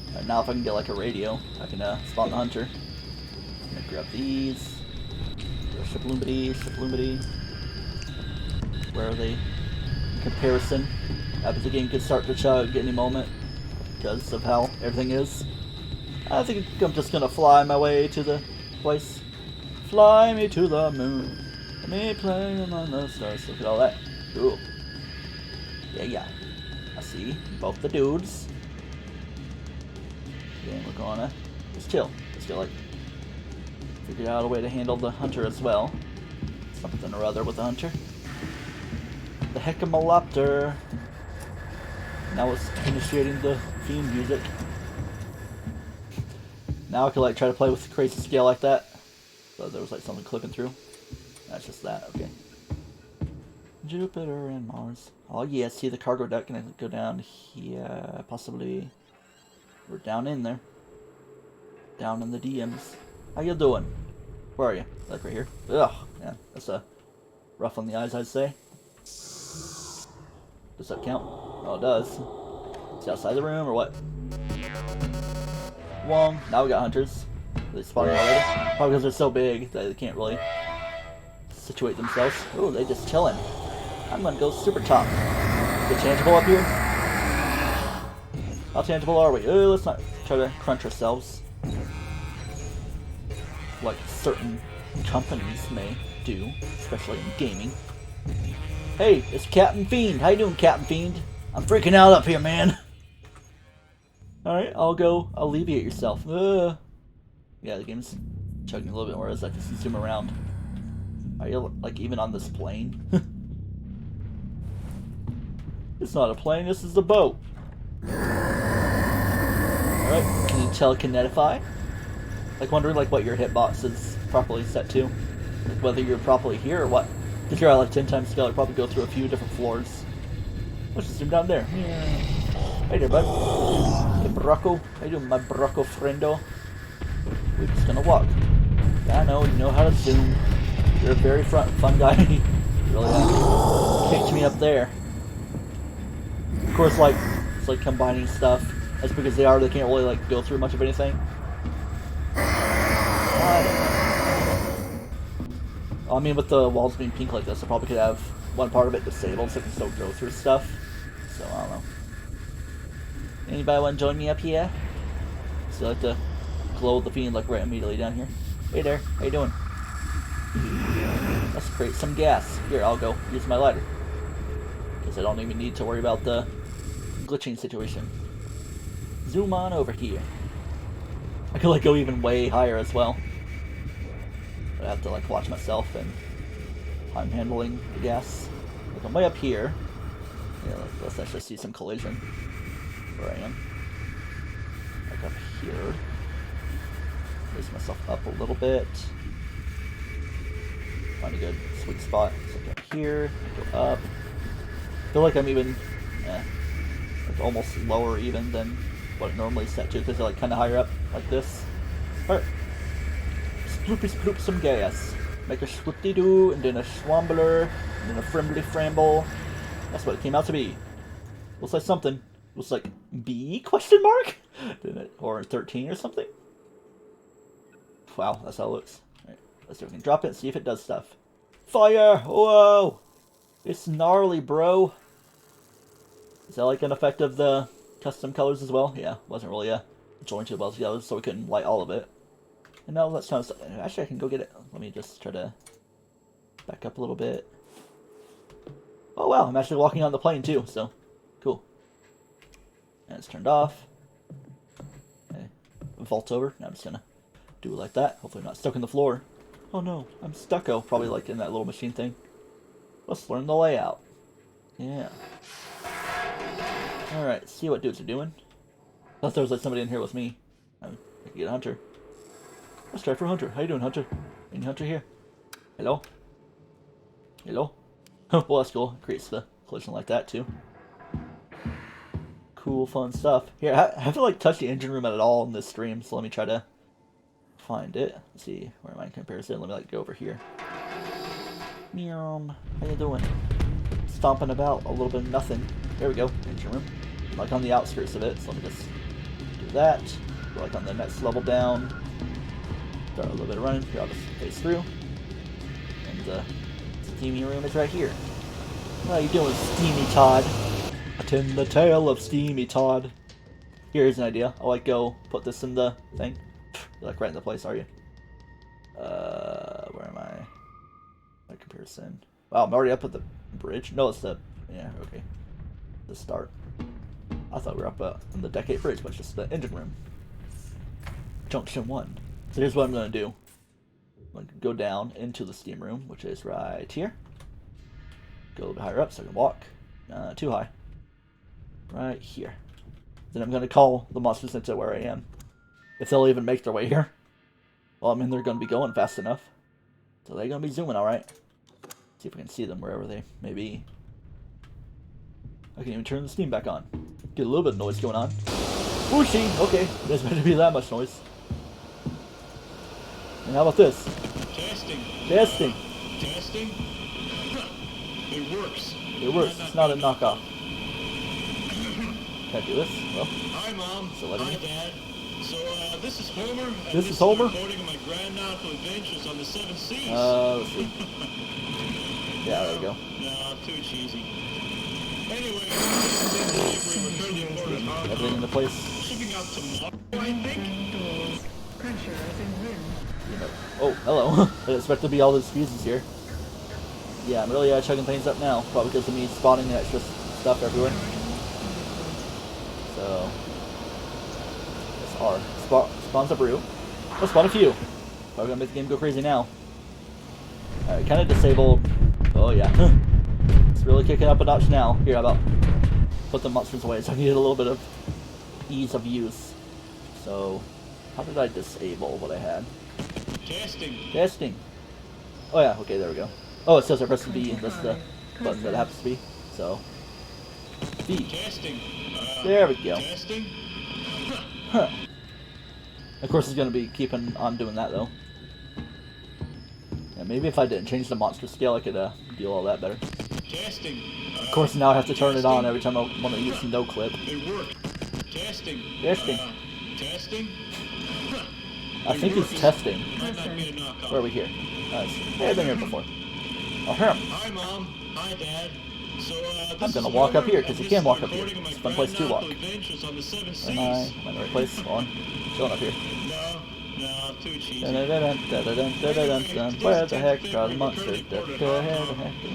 Alright, now if I can get like a radio, I can spawn the hunter. Grab these. Shabloomity, shabloomity. Where are they? In comparison. After the game could start to chug any moment. Because of how everything is. I think I'm just gonna fly my way to the place. Fly me to the moon. Let me play among the stars. Look at all that. Cool. Yeah. I see both the dudes. And we're gonna just chill. Just go like figure out a way to handle the hunter as well. Something or other with the hunter. The Hecamalopter. Now it's initiating the theme music. Now I could like try to play with crazy scale like that. So there was like something clipping through. That's just that, okay. Jupiter and Mars. Oh yeah, see the cargo deck. Can I go down here? Possibly. We're down in there. Down in the DMs. How you doing? Where are you? Like right here? Ugh, man. That's rough on the eyes, I'd say. Does that count? Oh, it does. Is he outside the room or what? Wong. Now we got hunters. Are they spawning already? Probably because they're so big that they can't really situate themselves. Ooh, they just chilling. I'm gonna go super top. Is it tangible up here? How tangible are we? Let's not try to crunch ourselves. Like certain companies may do, especially in gaming. Hey, it's Captain Fiend. How you doing, Captain Fiend? I'm freaking out up here, man. Alright, I'll go alleviate yourself. Yeah, the game's chugging a little bit more as I can zoom around. Are you, like, even on this plane? It's not a plane, this is a boat. Alright, can you telekinetify? Like, wondering, like, what your hitbox is properly set to. Like, whether you're properly here or what. If you're at, like, 10 times scale, I'd probably go through a few different floors. Let's just zoom down there. Yeah. Hey there, bud. Hey, Brocco. How you doing, my Brocco friendo? We're just gonna walk. Yeah, I know, you know how to zoom. You're a very fun guy. You really kicked me up there. Of course, like, it's like combining stuff. That's because they can't really, like, go through much of anything. I mean, with the walls being pink like this, I probably could have one part of it disabled so it can still go through stuff. So, I don't know. Anybody want to join me up here? So I like to glow the fiend like right immediately down here. Hey there, how you doing? Let's create some gas. Here, I'll go use my lighter. Because I don't even need to worry about the glitching situation. Zoom on over here. I could like go even way higher as well. But I have to like watch myself and how I'm handling the gas. Like I'm way up here. Yeah, let's actually see some collision. Where I am. Like up here. Raise myself up a little bit. Find a good sweet spot. So up here, go up. I feel like I'm even like almost lower even than what it normally is set to because they're like kind of higher up like this. Alright. Sploopy some gas. Make a swoop-de-doo, and then a schwambler, and then a friendly framble. That's what it came out to be. Looks like something. Looks like B question mark? Didn't it? Or 13 or something? Wow, that's how it looks. Alright, let's see if we can drop it and see if it does stuff. Fire! Whoa! It's gnarly, bro. Is that like an effect of the custom colors as well? Yeah, wasn't really joined too well together, so we couldn't light all of it. And now that's kind of stuff. Actually, I can go get it. Let me just try to back up a little bit. Oh wow, I'm actually walking on the plane too, so cool. And it's turned off. Okay. Vault over. Now I'm just gonna do it like that. Hopefully I'm not stuck in the floor. Oh no, I'm stucco. Probably like in that little machine thing. Let's learn the layout. Yeah. Alright, see what dudes are doing. I thought there was like somebody in here with me. I could get a hunter. Let's try for Hunter. How you doing, Hunter? Any Hunter here? Hello? Hello? Well, that's cool. It creates the collision like that, too. Cool, fun stuff. Here, I haven't, like, touched the engine room at all in this stream, so let me try to find it. Let's see. Where am I in comparison? Let me, like, go over here. Meow. How you doing? Stomping about a little bit of nothing. There we go. Engine room. I'm, like, on the outskirts of it, so let me just do that. We're, like, on the next level down. Start a little bit of running. Here, I'll just face through. And the steamy room is right here. How you doing, Steamy Todd? Attend the tale of Steamy Todd. Here's an idea. I'll like go put this in the thing. You're like right in the place, are you? Where am I? My comparison. Wow, I'm already up at the bridge. No, it's the okay. The start. I thought we were up on the Decade Bridge, but it's just the engine room. Junction 1. So here's what I'm gonna do. I'm gonna go down into the steam room, which is right here. Go a little bit higher up so I can walk. Too high. Right here. Then I'm gonna call the monsters into where I am. If they'll even make their way here. Well, I mean, they're gonna be going fast enough. So they're gonna be zooming alright. See if we can see them wherever they may be. I can even turn the steam back on. Get a little bit of noise going on. Whooshy! Okay, there's meant to be that much noise. And how about this? Testing. Testing. Testing. It works. It works. It's not a knockoff. Can I do this? Well. Hi, Mom. So let me. Hi, Dad. So, this is Homer. And this is Homer. Recording of my grand nautical adventures on the 7 seas. Let's see. Yeah, there we go. No, too cheesy. Anyway, Everything in the place. Shipping out tomorrow, I think. Doors. Pressure as in wind. Oh, hello. I didn't expect to be all those fuses here. Yeah, I'm really chugging things up now. Probably because of me spawning the extra stuff everywhere. So, it's R. Spawns a brew. Let's spawn a few. Probably gonna make the game go crazy now. Alright, kind of disabled. Oh yeah. It's really kicking up a notch now. Here, how about put the monsters away so I need a little bit of ease of use. So, how did I disable what I had? Testing. Testing. Oh yeah, okay, there we go. Oh, it says I press B, and that's the button that it happens to be. So, B. Testing. There we go. Testing. Huh. Of course, it's going to be keeping on doing that, though. Yeah, maybe if I didn't change the monster scale, I could deal all that better. Testing. Of course, now I have to turn it on every time I want to use no clip. It worked. Testing. Testing. Testing. I think he's testing. Might not be a knockoff. Where are we here? Nice. Hey, I've been here before. Oh, here. Hi, Mom. Hi, Dad. So, I'm gonna walk up here, because you can walk up here. It's a fun place to walk. Am I in the right place? Hold on. Chilling up here. No, too cheesy. Where the heck are the monsters? Where the heck are the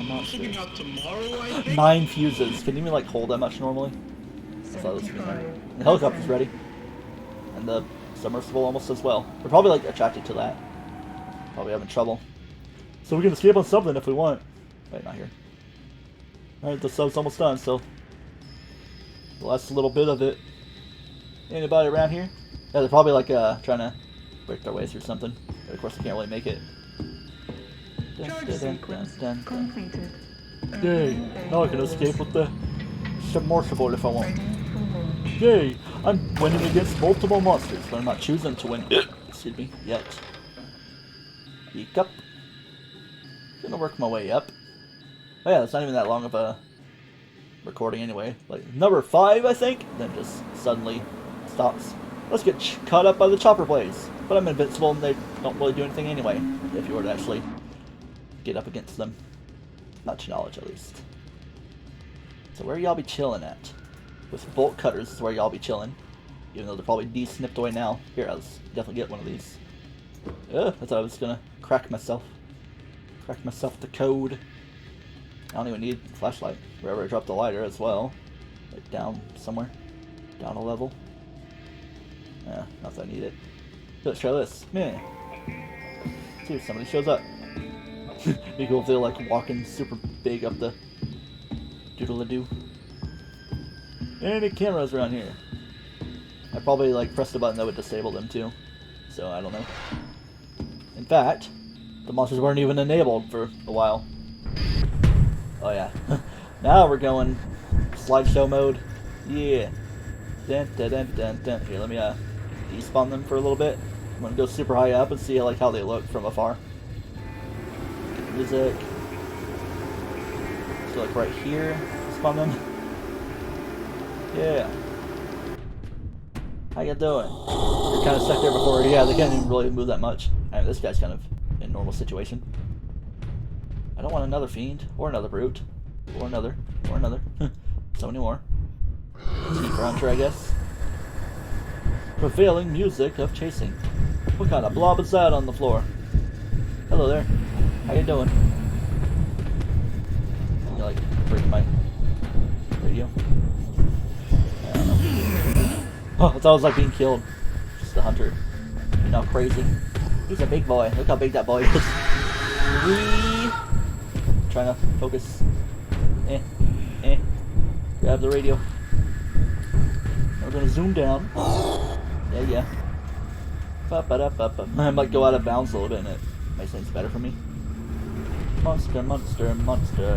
monsters? Shipping out tomorrow, I think? 9 fuses. Can you even like hold that much normally? I thought it was gonna be right. The helicopter's ready. And the submersible almost as well. We're probably like attracted to that. Probably having trouble. So we can escape on something if we want. Wait, not here. Alright, the sub's almost done, so the last little bit of it. Anybody around here? Yeah, they're probably like trying to break their way through something. But of course, they can't really make it. Charge sequence completed. Yay! Now I can escape with the submersible if I want. Ready for launch. Yay! I'm winning against multiple monsters, but I'm not choosing to win. Excuse me, yet. Peek up. Gonna work my way up. Oh yeah, it's not even that long of a recording anyway. Like number 5, I think. Then just suddenly stops. Let's get caught up by the chopper blades. But I'm invincible and they don't really do anything anyway. If you were to actually get up against them. Not to knowledge, at least. So where y'all be chilling at? With bolt cutters is where y'all be chilling. Even though they're probably de-snipped away now. Here, I'll definitely get one of these. Ugh, I thought I was gonna crack myself. Crack myself the code. I don't even need a flashlight. Wherever I drop the lighter as well. Like down somewhere. Down a level. Yeah, not that I need it. Let's try this. Yeah. See if somebody shows up. Be cool if they're like walking super big up the doodle-a-doo. Any cameras around here? I probably like pressed a button that would disable them too. So I don't know. In fact, the monsters weren't even enabled for a while. Oh yeah. Now we're going slideshow mode. Yeah. Dun, dun, dun, dun, dun. Here, let me despawn them for a little bit. I'm gonna go super high up and see like how they look from afar. Music. So like right here, spawn them. Yeah. How you doing? You're kind of stuck there before. Yeah, they can't even really move that much. I mean, this guy's kind of in a normal situation. I don't want another fiend, or another brute, or another. So many more. T for hunter, I guess. Prevailing music of chasing. What kind of blob is that on the floor? Hello there. How you doing? You like breaking my radio? I don't know. Oh, I thought it was like being killed. Just the hunter. You know, crazy. He's a big boy. Look how big that boy is. Trying to focus. Grab the radio. Now we're gonna zoom down. Yeah. I might go out of bounds a little bit and it makes things better for me. Monster, monster, monster.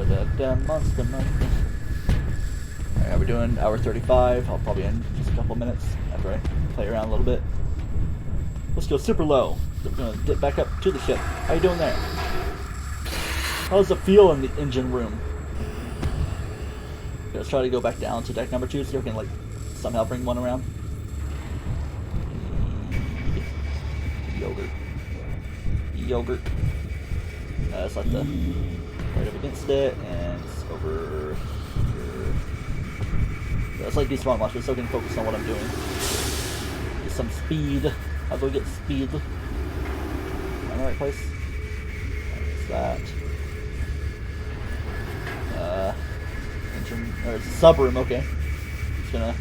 Alright, we're doing hour 35. I'll probably end just a couple minutes after I play around a little bit. Let's go super low. So we're gonna dip back up to the ship. How you doing there? How does it feel in the engine room? Let's try to go back down to deck number 2 so we can like somehow bring one around. Yogurt. It's like the right up against it, and it's over here. Yeah, it's like these small monsters, so I can focus on what I'm doing. Get some speed. How do I get speed? Am I in the right place? What's that? Engine, or it's a sub room, okay. Just gonna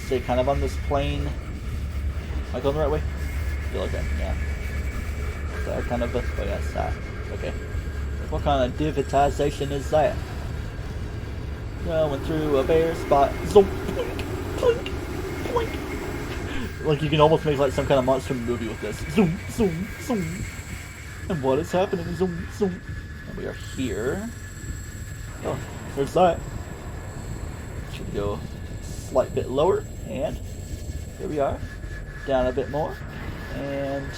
stay kind of on this plane. Am I going the right way? I feel like I am, yeah. That kind of, oh yeah, it's that. Okay. What kind of divotisation is that? Going through a bare spot. Zoom, plink, plink, plink. Like you can almost make like some kind of Monstrum movie with this. Zoom, zoom, zoom. And what is happening? Zoom, zoom. And we are here. Oh, there's that. Should go a slight bit lower, and here we are. Down a bit more, and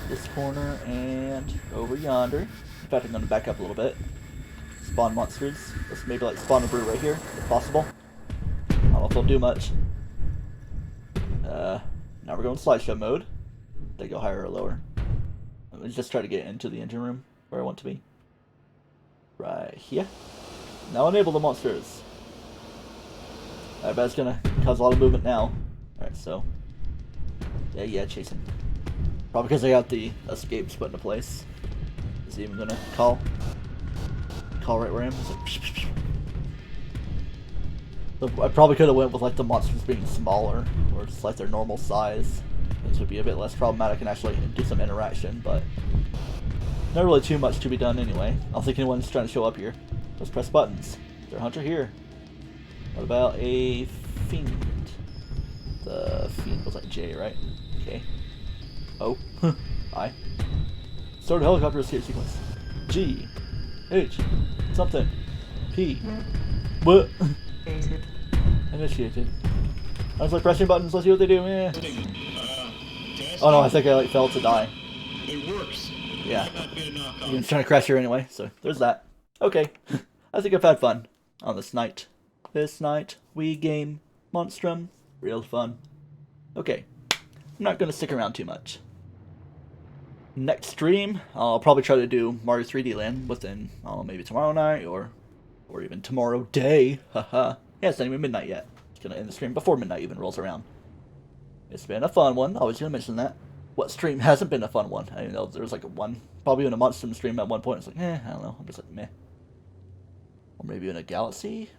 this corner, and over yonder. In fact, I'm going to back up a little bit. Spawn monsters. Let's maybe like spawn a brew right here, if possible. I don't know if they'll do much. Now we're going slideshow mode. They go higher or lower. Let me just try to get into the engine room where I want to be. Right here. Now enable the monsters. I bet it's going to cause a lot of movement now. Alright, so. Yeah, chasing. Probably because I got the escapes put into place. Is he even gonna call? Call right where I am? It's like, psh, psh, psh. So I probably could have went with like the monsters being smaller, or just like their normal size. This would be a bit less problematic and actually do some interaction, but not really too much to be done anyway. I don't think anyone's trying to show up here. Let's press buttons. Is there a hunter here? What about a fiend? The fiend was like J, right? Okay. O. I. Start a helicopter escape sequence. G. H. Something. P. What? Initiated. I was like pressing buttons, let's see what they do. Eh. Oh no, I think I like fell to die. It works. Yeah. That might be a knockoff. You're trying to crash here anyway, so there's that. Okay. I think I've had fun on this night. This night, we game Monstrum. Real fun. Okay. I'm not going to stick around too much. Next stream, I'll probably try to do Mario 3D Land within, I don't know, maybe tomorrow night or even tomorrow day. Haha. Yeah, it's not even midnight yet. It's going to end the stream before midnight even rolls around. It's been a fun one. I was going to mention that. What stream hasn't been a fun one? I know there was like probably in a Monstrum stream at one point. It's like, I don't know. I'm just like, meh. Or maybe in a Galaxy?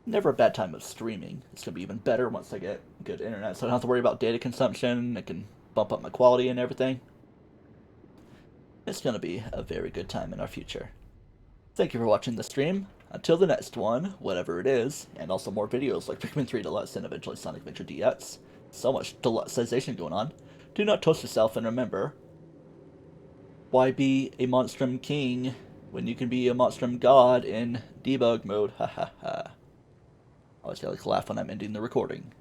Never a bad time of streaming. It's going to be even better once I get good internet, so I don't have to worry about data consumption. It can bump up my quality and everything. It's going to be a very good time in our future. Thank you for watching the stream. Until the next one, whatever it is, and also more videos like Pikmin 3 Deluxe and eventually Sonic Adventure DX. So much deluxeization going on. Do not toast yourself, and remember, why be a Monstrum king when you can be a Monstrum god in debug mode? Ha ha ha. I always gotta laugh when I'm ending the recording.